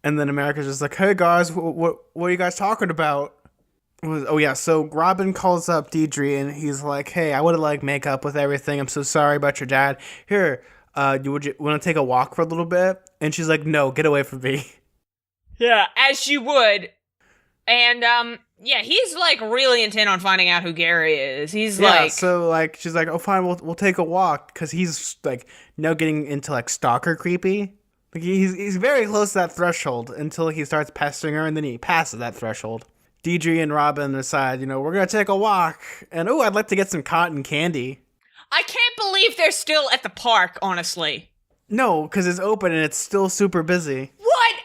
And then America's just like, hey guys, what are you guys talking about? Oh yeah, so Robin calls up Deidre and he's like, "Hey, I would have like make up with everything. I'm so sorry about your dad. Here, would you want to take a walk for a little bit?" And she's like, "No, get away from me." Yeah, as you would. And, yeah, he's, like, really intent on finding out who Gary is. He's, Yeah, like... so like she's like, "Oh fine, we'll take a walk," because he's like now getting into like stalker creepy. Like he's very close to that threshold until he starts pestering her, and then he passes that threshold. Deidre and Robin decide, we're gonna take a walk, and I'd like to get some cotton candy. I can't believe they're still at the park, honestly. No, because it's open and it's still super busy. What?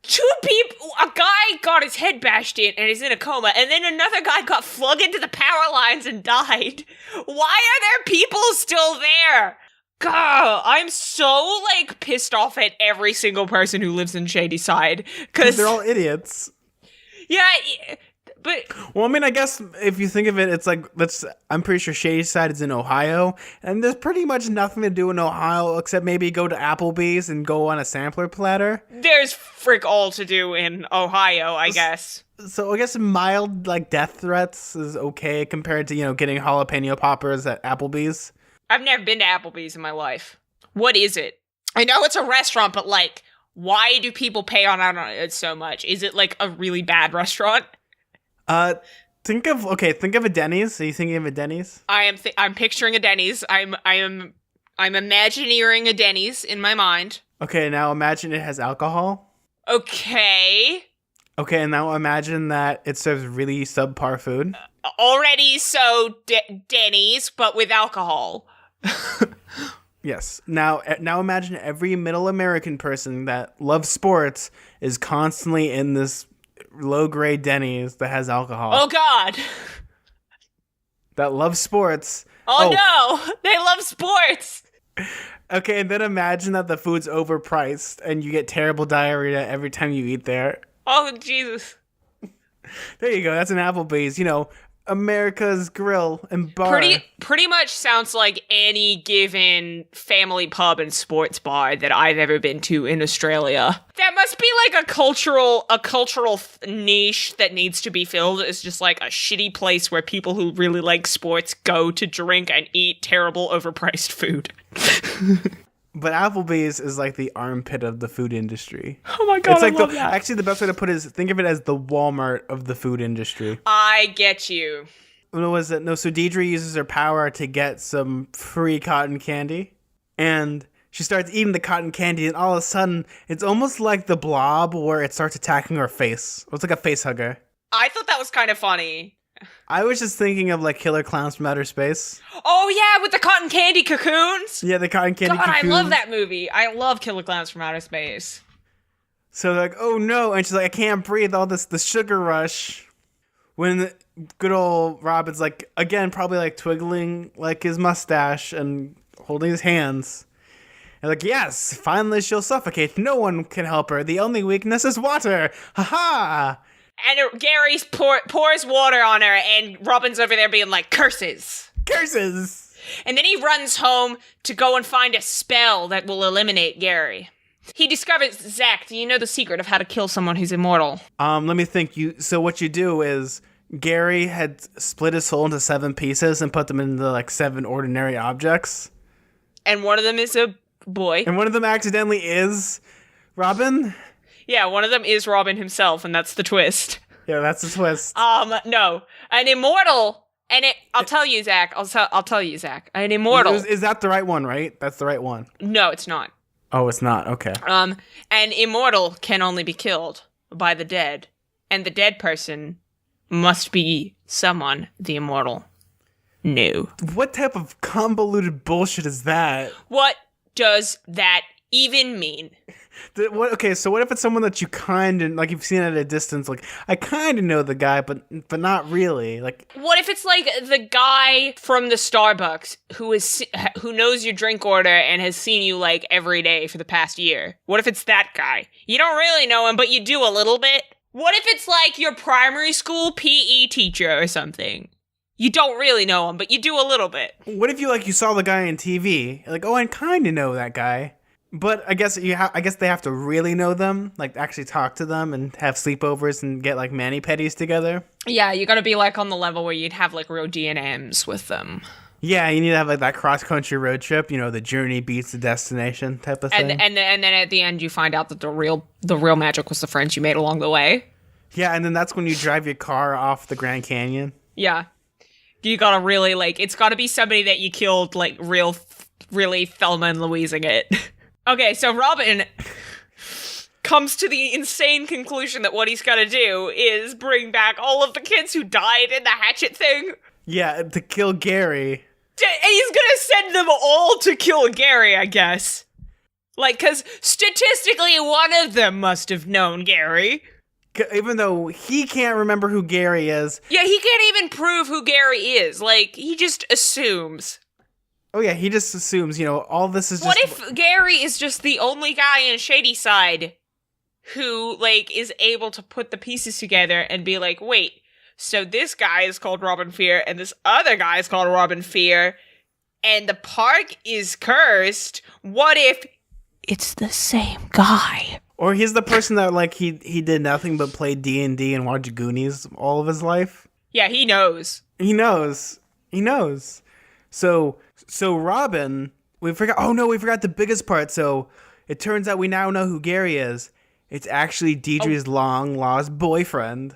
Two people, a guy got his head bashed in and is in a coma, and then another guy got flung into the power lines and died. Why are there people still there? God, I'm so, like, pissed off at every single person who lives in Shadyside. Because they're all idiots. Yeah, but... Well, I mean, I guess if you think of it, it's like, I'm pretty sure Shadyside is in Ohio, and there's pretty much nothing to do in Ohio except maybe go to Applebee's and go on a sampler platter. There's frick all to do in Ohio, I guess. So I guess mild, like, death threats is okay compared to, getting jalapeno poppers at Applebee's. I've never been to Applebee's in my life. What is it? I know it's a restaurant, but, like, why do people pay on it so much? Is it, like, a really bad restaurant? Think of a Denny's. Are you thinking of a Denny's? I'm picturing a Denny's. I'm imagineering a Denny's in my mind. Okay, now imagine it has alcohol. Okay, and now imagine that it serves really subpar food. Already so Denny's, but with alcohol. Yes. Now imagine every middle American person that loves sports is constantly in this low-grade Denny's that has alcohol. Oh, God. That loves sports. Oh, no. They love sports. Okay, and then imagine that the food's overpriced and you get terrible diarrhea every time you eat there. Oh, Jesus. There you go. That's an Applebee's. America's grill and bar. Pretty much sounds like any given family pub and sports bar that I've ever been to in Australia. That must be like a cultural niche that needs to be filled. It's just like a shitty place where people who really like sports go to drink and eat terrible overpriced food. But Applebee's is like the armpit of the food industry. Oh my God, it's like I love that. Actually, the best way to put it is think of it as the Walmart of the food industry. I get you. So Deidre uses her power to get some free cotton candy. And she starts eating the cotton candy, and all of a sudden, it's almost like the Blob where it starts attacking her face. It's like a face hugger. I thought that was kind of funny. I was just thinking of like Killer Clowns from Outer Space. Oh yeah, with the cotton candy cocoons. Yeah, the cotton candy cocoons. God, I love that movie. I love Killer Clowns from Outer Space. So they're like, oh no, and she's like, I can't breathe. All the sugar rush. When good old Robin's like, again, probably like twiggling like his mustache and holding his hands. And like, yes, finally she'll suffocate. No one can help her. The only weakness is water. Ha ha. And Gary pours water on her, and Robin's over there being like, curses. Curses! And then he runs home to go and find a spell that will eliminate Gary. He discovers, Zack, do you know the secret of how to kill someone who's immortal? Let me think. So what you do is, Gary had split his soul into 7 pieces and put them into like 7 ordinary objects. And one of them is a boy. And one of them accidentally is Robin? Yeah, one of them is Robin himself, and that's the twist. Yeah, that's the twist. No. An immortal, and I'll tell you, Zack. I'll tell you, Zack. An immortal. Is that the right one, right? That's the right one. No, it's not. Oh, it's not. Okay. An immortal can only be killed by the dead, and the dead person must be someone the immortal knew. What type of convoluted bullshit is that? What does that even mean? Okay, so what if it's someone that you kind of, like, you've seen at a distance, like, I kind of know the guy, but not really, like... What if it's, like, the guy from the Starbucks who knows your drink order and has seen you, like, every day for the past year? What if it's that guy? You don't really know him, but you do a little bit? What if it's, like, your primary school PE teacher or something? You don't really know him, but you do a little bit. What if you saw the guy on TV? Like, oh, I kind of know that guy. But I guess I guess they have to really know them, like actually talk to them and have sleepovers and get like mani-pedis together. Yeah, you gotta be like on the level where you'd have like real D&Ms with them. Yeah, you need to have like that cross-country road trip, the journey beats the destination type of thing. And then at the end you find out that the real magic was the friends you made along the way. Yeah, and then that's when you drive your car off the Grand Canyon. Yeah. You gotta really it's gotta be somebody that you killed like really Thelma and Louising it. Okay, so Robin comes to the insane conclusion that what he's gotta do is bring back all of the kids who died in the hatchet thing. Yeah, to kill Gary. And he's gonna send them all to kill Gary, I guess. Because statistically, one of them must have known Gary. Even though he can't remember who Gary is. Yeah, he can't even prove who Gary is. He just assumes. Oh yeah, he just assumes, all this is just... What if Gary is just the only guy in Shady Side who, is able to put the pieces together and be like, wait, so this guy is called Robin Fear, and this other guy is called Robin Fear, and the park is cursed. What if it's the same guy? Or he's the person that, he did nothing but play D&D and watch Goonies all of his life? Yeah, he knows. He knows. So Robin, we forgot the biggest part. So it turns out we now know who Gary is. It's actually Deidre's long-lost boyfriend.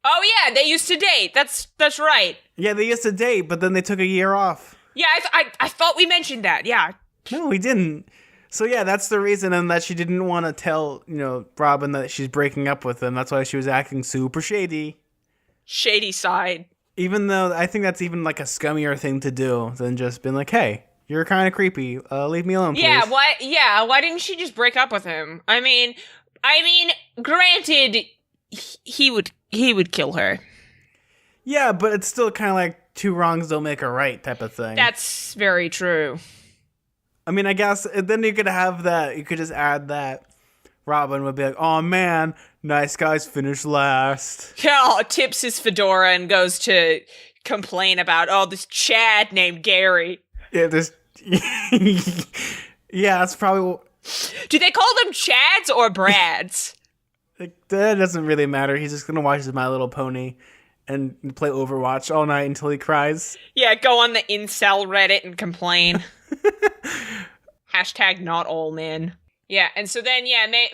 Oh yeah, they used to date. That's right. Yeah, they used to date, but then they took a year off. Yeah, I thought we mentioned that, yeah. No, we didn't. So yeah, that's the reason, and that she didn't want to tell, Robin that she's breaking up with him. That's why she was acting super shady. Shady Side. Even though I think that's even a scummier thing to do than just being like, hey, you're kind of creepy. Leave me alone, please. Why didn't she just break up with him? I mean, granted, he would kill her. Yeah, but it's still kind of like two wrongs don't make a right type of thing. That's very true. I mean, I guess then you could have that. You could just add that Robin would be like, oh man, nice guys finish last. Yeah, tips his fedora and goes to complain about, this Chad named Gary. Yeah, yeah, that's probably... Do they call them Chads or Brads? That doesn't really matter. He's just going to watch My Little Pony and play Overwatch all night until he cries. Yeah, go on the incel Reddit and complain. Hashtag not all men. Yeah, and so then,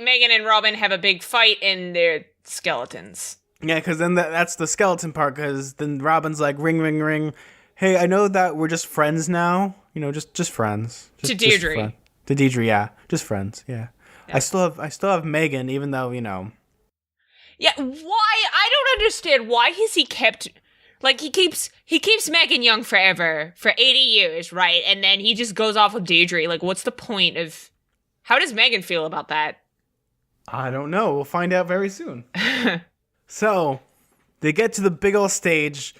Megan and Robin have a big fight in their skeletons. Yeah, because then that's the skeleton part, because then Robin's like, ring, ring, ring. Hey, I know that we're just friends now. Just friends. To Deirdre. To Deirdre, yeah. Just friends, yeah. I still have Megan, even though, Yeah, why? I don't understand. Why has he kept... he keeps Megan young forever, for 80 years, right? And then he just goes off with Deirdre. What's the point of... How does Megan feel about that? I don't know. We'll find out very soon. So, they get to the big old stage.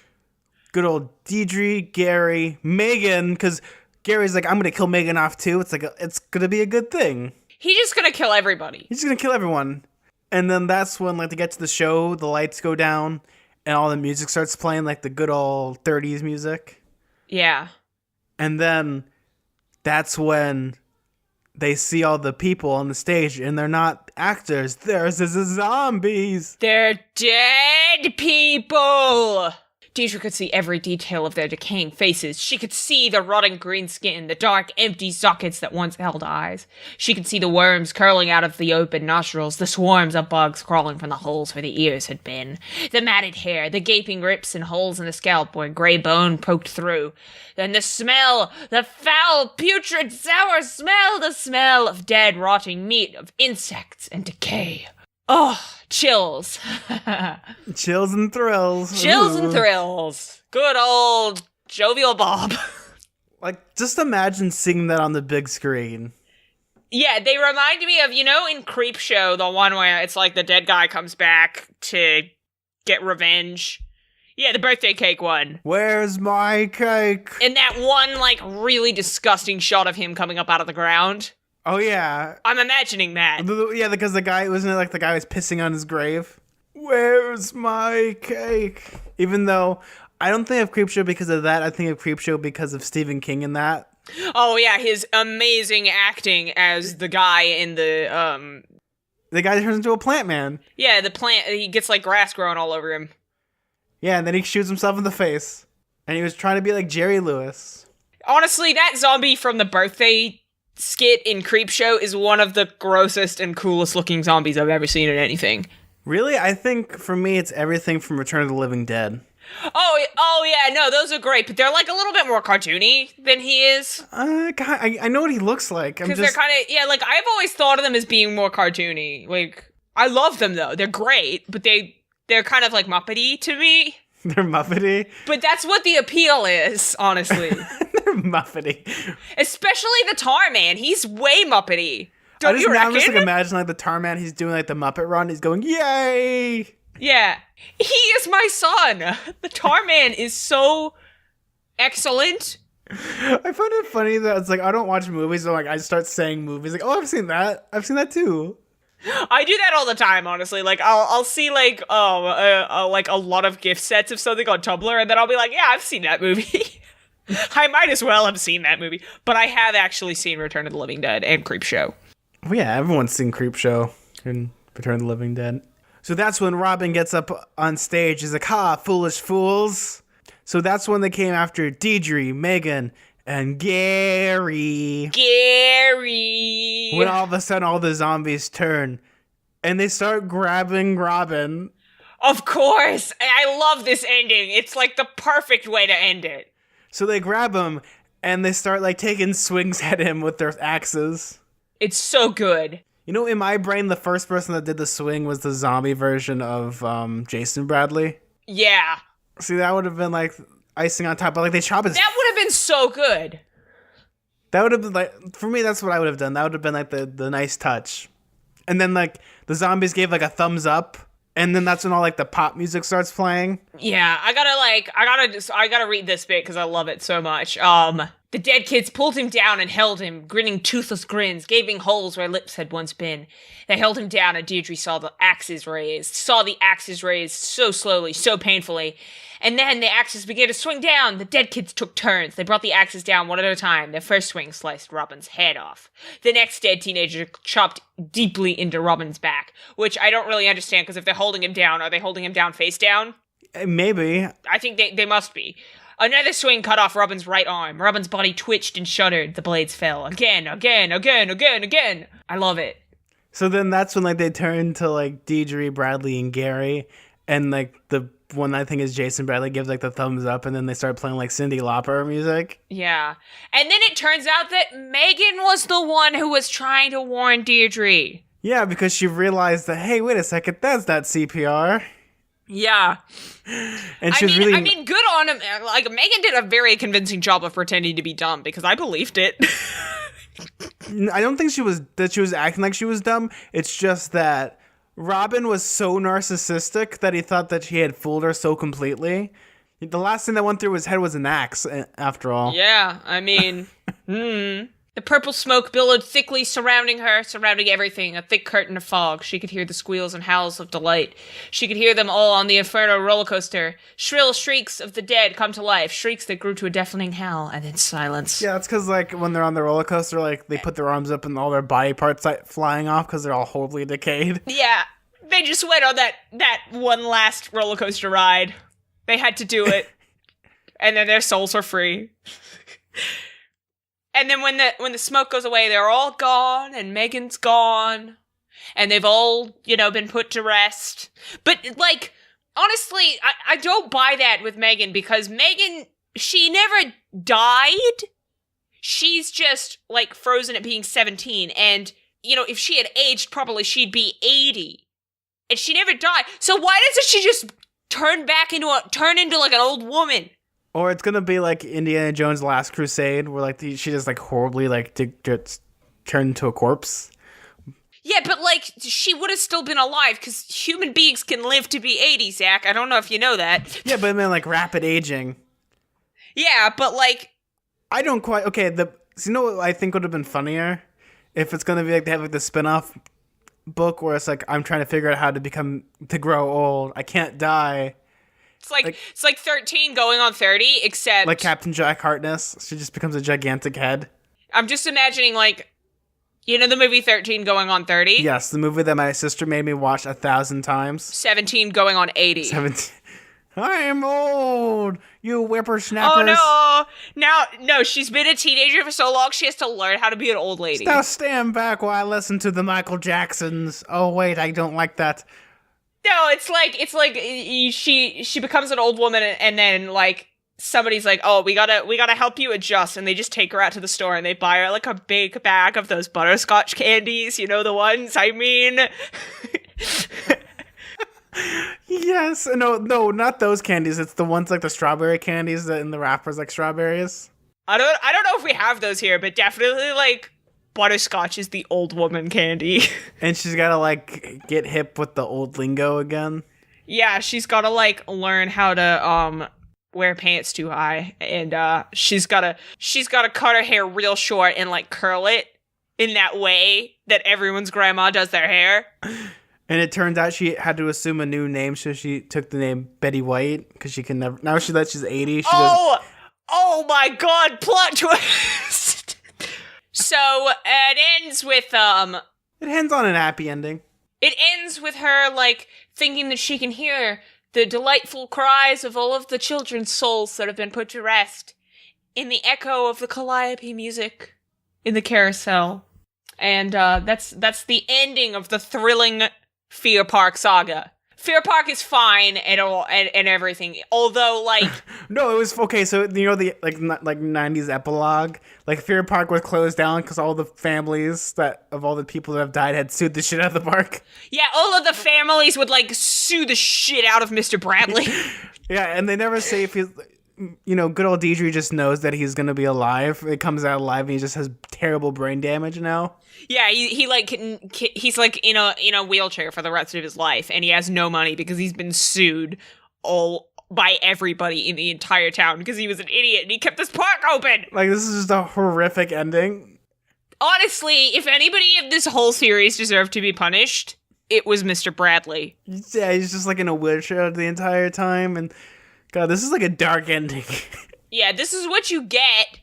Good old Deirdre, Gary, Megan, because Gary's like, I'm going to kill Megan off too. It's it's going to be a good thing. He's just going to kill everybody. He's just going to kill everyone. And then that's when, to get to the show, the lights go down, and all the music starts playing, the good old 30s music. Yeah. And then that's when they see all the people on the stage, and they're not actors. They're zombies. They're dead people. Deirdre could see every detail of their decaying faces. She could see the rotting green skin, the dark, empty sockets that once held eyes. She could see the worms curling out of the open nostrils, the swarms of bugs crawling from the holes where the ears had been, the matted hair, the gaping rips and holes in the scalp where gray bone poked through. Then the smell, the foul, putrid, sour smell, the smell of dead, rotting meat, of insects and decay. Oh, chills. Chills and thrills. Chills and thrills. Good old Jovial Bob. Just imagine seeing that on the big screen. Yeah, they remind me of, in Creepshow, the one where it's the dead guy comes back to get revenge. Yeah, the birthday cake one. Where's my cake? And that one, really disgusting shot of him coming up out of the ground. Oh, yeah. I'm imagining that. Yeah, because the guy, wasn't it the guy was pissing on his grave? Where's my cake? Even though I don't think of Creepshow because of that. I think of Creepshow because of Stephen King and that. Oh yeah, his amazing acting as the guy in The guy turns into a plant man. yeah, the plant. He gets like grass growing all over him. Yeah, and then he shoots himself in the face. And he was trying to be like Jerry Lewis. Honestly, that zombie from the birthday skit in Creepshow is one of the grossest and coolest looking zombies I've ever seen in anything. Really? I think for me it's everything from Return of the Living Dead. Oh yeah, no, those are great, but they're like a little bit more cartoony than he is. God, I know what he looks like. Because they're kind of, yeah, like, I've always thought of them as being more cartoony. Like, I love them, though. They're great, but they're kind of, like, Muppety to me. They're Muppety? But that's what the appeal is, honestly. They're Muppety. Especially the Tar Man. He's way Muppety. Don't you I'm reckon? just, like, imagine, like, the Tar Man, he's doing, like, the Muppet run. He's going, yay! Yeah. He is my son. The Tar Man is so excellent. I find it funny that it's like, I don't watch movies, so, like, I start saying movies. Like, oh, I've seen that. I've seen that, too. I do that all the time, honestly. Like, I'll see, like, like, a lot of gift sets of something on Tumblr, and then I'll be like, yeah, I've seen that movie. I might as well have seen that movie. But I have actually seen Return of the Living Dead and Creepshow. Well, yeah, everyone's seen Creepshow and Return of the Living Dead. So that's when Robin gets up on stage. He's like, ha, foolish fools. So that's when they came after Deidre, Megan, and Gary. Gary! When all of a sudden all the zombies turn. And they start grabbing Robin. Of course! I love this ending. It's like the perfect way to end it. So they grab him, and they start like taking swings at him with their axes. It's so good. You know, in my brain, the first person that did the swing was the zombie version of Jason Bradley. Yeah. See, that would have been like icing on top, but like they chop his. That would have been so good. That would have been like, for me, that's what I would have done. That would have been like the nice touch. And then like the zombies gave like a thumbs up, and then that's when all like the pop music starts playing. Yeah, I gotta read this bit because I love it so much. The dead kids pulled him down and held him, grinning toothless grins, gaping holes where lips had once been. They held him down, and Deirdre saw the axes raised so slowly, so painfully. And then the axes began to swing down. The dead kids took turns. They brought the axes down one at a time. Their first swing sliced Robin's head off. The next dead teenager chopped deeply into Robin's back, which I don't really understand, because if they're holding him down, are they holding him down face down? Maybe. I think they must be. Another swing cut off Robin's right arm. Robin's body twitched and shuddered. The blades fell. Again. I love it. So then that's when like they turn to like Deidre, Bradley, and Gary, and like the one I think is Jason Bradley gives like the thumbs up, and then they start playing like Cyndi Lauper music. Yeah. And then it turns out that Megan was the one who was trying to warn Deirdre. Yeah, because she realized that, hey, wait a second, that's not CPR. Yeah. And she was really... I mean, good on him. Like, Megan did a very convincing job of pretending to be dumb, because I believed it. I don't think she was acting like she was dumb. It's just that Robin was so narcissistic that he thought that he had fooled her so completely. The last thing that went through his head was an axe, after all. Yeah, I mean, The purple smoke billowed thickly surrounding her, surrounding everything, a thick curtain of fog. She could hear the squeals and howls of delight. She could hear them all on the Inferno roller coaster. Shrill shrieks of the dead come to life, shrieks that grew to a deafening howl, and then silence. Yeah, that's because, like, when they're on the roller coaster, like, they put their arms up and all their body parts like, flying off because they're all horribly decayed. Yeah, they just went on that one last roller coaster ride. They had to do it. And then their souls are free. And then when the smoke goes away, they're all gone, and Megan's gone, and they've all, been put to rest. But, like, honestly, I don't buy that with Megan, because Megan, she never died. She's just, like, frozen at being 17, and, if she had aged properly, she'd be 80. And she never died. So why doesn't she just turn into, like, an old woman? Or it's gonna be like Indiana Jones' Last Crusade, where like she just like horribly like gets turned into a corpse. Yeah, but like she would have still been alive because human beings can live to be 80, Zach. I don't know if you know that. Yeah, but I mean like rapid aging. Yeah, but like I don't quite okay. So you know what I think would have been funnier if it's gonna be like they have like the spin-off book where it's like I'm trying to figure out how to grow old. I can't die. It's like 13 going on 30, except like Captain Jack Harkness. She just becomes a gigantic head. I'm just imagining, like, you know the movie 13 going on 30? Yes, the movie that my sister made me watch 1,000 times. 17 going on 80. 17. I am old, you whippersnappers. Oh no! No, she's been a teenager for so long, she has to learn how to be an old lady. Now stand back while I listen to the Michael Jacksons. Oh wait, I don't like that. No, it's like she becomes an old woman, and then like somebody's like, oh, we gotta help you adjust, and they just take her out to the store and they buy her like a big bag of those butterscotch candies, you know the ones I mean. Yes, no, not those candies. It's the ones like the strawberry candies that in the wrappers like strawberries. I don't know if we have those here, but definitely like butterscotch is the old woman candy. And she's gotta like get hip with the old lingo again. Yeah, she's gotta like learn how to wear pants too high, and she's gotta cut her hair real short and like curl it in that way that everyone's grandma does their hair. And it turns out she had to assume a new name, so she took the name Betty White because she can never. Now she's 80. She goes, oh my God! Plot twist. So it ends with It ends on an happy ending. It ends with her like thinking that she can hear the delightful cries of all of the children's souls that have been put to rest in the echo of the calliope music in the carousel, and that's the ending of the thrilling Fear Park saga. Fear Park is fine and all and everything, although like no, it was okay. So you know the like 90s epilogue, like Fear Park was closed down because all the families that of all the people that have died had sued the shit out of the park. Yeah, all of the families would like sue the shit out of Mr. Bradley. Yeah, and they never say if he's, you know, good old Deidre just knows that he's gonna be alive. It comes out alive, and he just has terrible brain damage now. Yeah, he's like in a wheelchair for the rest of his life, and he has no money because he's been sued all by everybody in the entire town because he was an idiot and he kept this park open. Like, this is just a horrific ending. Honestly, if anybody of this whole series deserved to be punished, it was Mr. Bradley. Yeah, he's just like in a wheelchair the entire time, and God, this is like a dark ending. Yeah, this is what you get.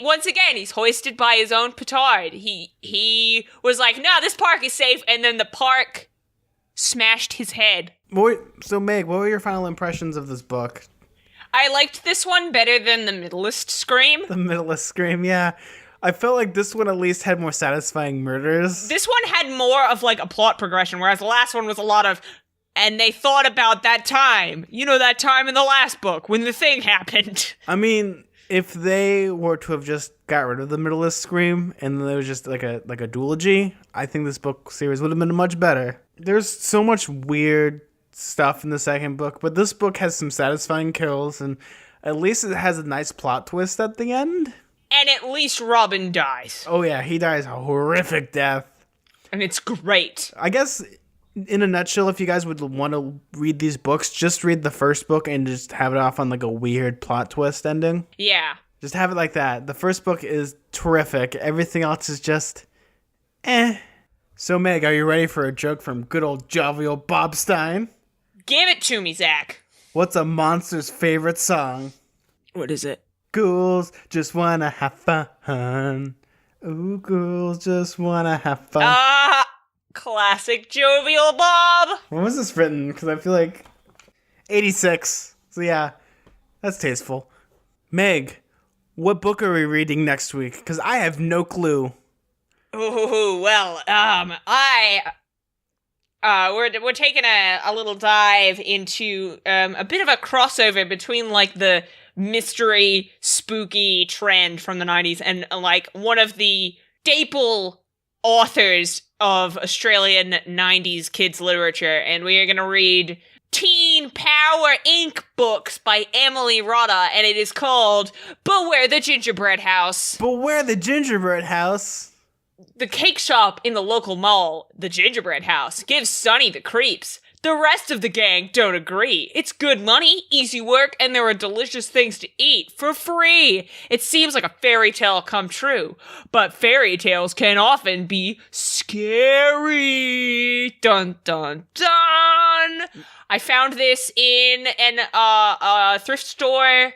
Once again, he's hoisted by his own petard. He was like, no, this park is safe, and then the park smashed his head. So Meg, what were your final impressions of this book? I liked this one better than the Middleist Scream. The Middleist Scream, yeah. I felt like this one at least had more satisfying murders. This one had more of like a plot progression, whereas the last one was a lot of, and they thought about that time. You know, that time in the last book when the thing happened. I mean, if they were to have just got rid of the Middleist Scream and there was just like a duology, I think this book series would have been much better. There's so much weird stuff in the second book, but this book has some satisfying kills, and at least it has a nice plot twist at the end. And at least Robin dies. Oh yeah, he dies a horrific death. And it's great. I guess, in a nutshell, if you guys would want to read these books, just read the first book and just have it off on like a weird plot twist ending. Yeah. Just have it like that. The first book is terrific. Everything else is just eh. So Meg, are you ready for a joke from good old jovial Bob Stein? Give it to me, Zach. What's a monster's favorite song? What is it? Ghouls just wanna have fun. Ooh, ghouls just wanna have fun. Classic jovial Bob. When was this written? Because I feel like 86. So yeah, that's tasteful. Meg, what book are we reading next week? Because I have no clue. Ooh, well, we're taking a little dive into a bit of a crossover between like the mystery spooky trend from the 90s and like one of the staple authors of Australian 90s kids literature, and we are going to read Teen Power Inc. books by Emily Rodda, and it is called Beware the Gingerbread House. Beware the Gingerbread House. The cake shop in the local mall, the Gingerbread House, gives Sonny the creeps. The rest of the gang don't agree. It's good money, easy work, and there are delicious things to eat for free. It seems like a fairy tale come true, but fairy tales can often be scary. Dun dun dun. I found this in an thrift store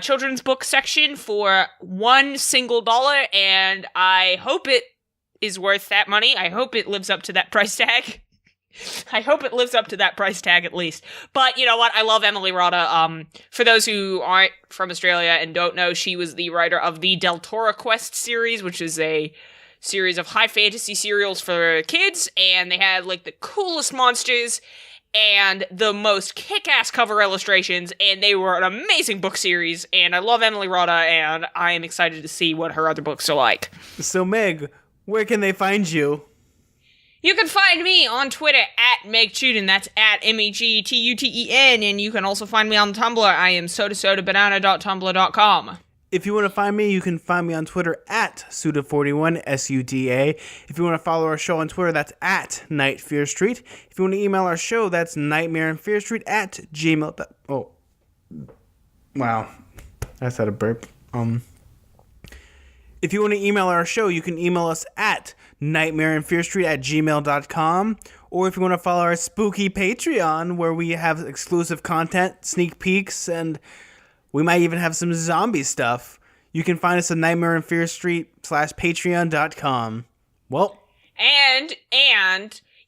children's book section for $1 and I hope it is worth that money. I hope it lives up to that price tag. I hope it lives up to that price tag at least. But you know what? I love Emily Rada. For those who aren't from Australia and don't know, she was the writer of the Deltora Quest series, which is a series of high fantasy serials for kids, and they had like the coolest monsters and the most kick-ass cover illustrations, and they were an amazing book series, and I love Emily Rada, and I am excited to see what her other books are like. So Meg, where can they find you? You can find me on Twitter at MegTuden, that's at MEGTUTEN, and you can also find me on Tumblr. I am sodasodabanana.tumblr.com. If you want to find me, you can find me on Twitter at Suda41, S-U-D-A. If you want to follow our show on Twitter, that's at Night Fear Street. If you want to email our show, that's nightmareandfearstreet at gmail. Oh, wow. That's out of burp. If you want to email our show, you can email us at nightmareandfearstreet at gmail.com. Or if you want to follow our spooky Patreon, where we have exclusive content, sneak peeks, and we might even have some zombie stuff, you can find us at nightmareandfearstreet/patreon.com. Well. And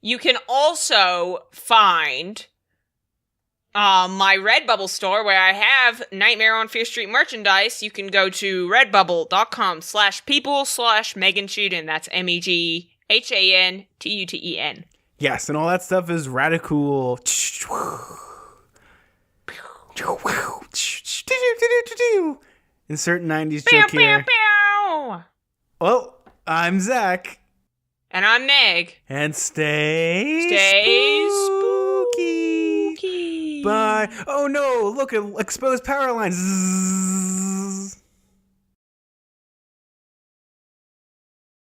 you can also find my Redbubble store where I have Nightmare on Fear Street merchandise. You can go to redbubble.com/people/Megan Tuden. That's MEGHANTUTEN. Yes, and all that stuff is radical. Insert 90s joke here. Well, I'm Zach. And I'm Meg. And stay spooky. Bye. Oh no, look, exposed power lines. Zzz.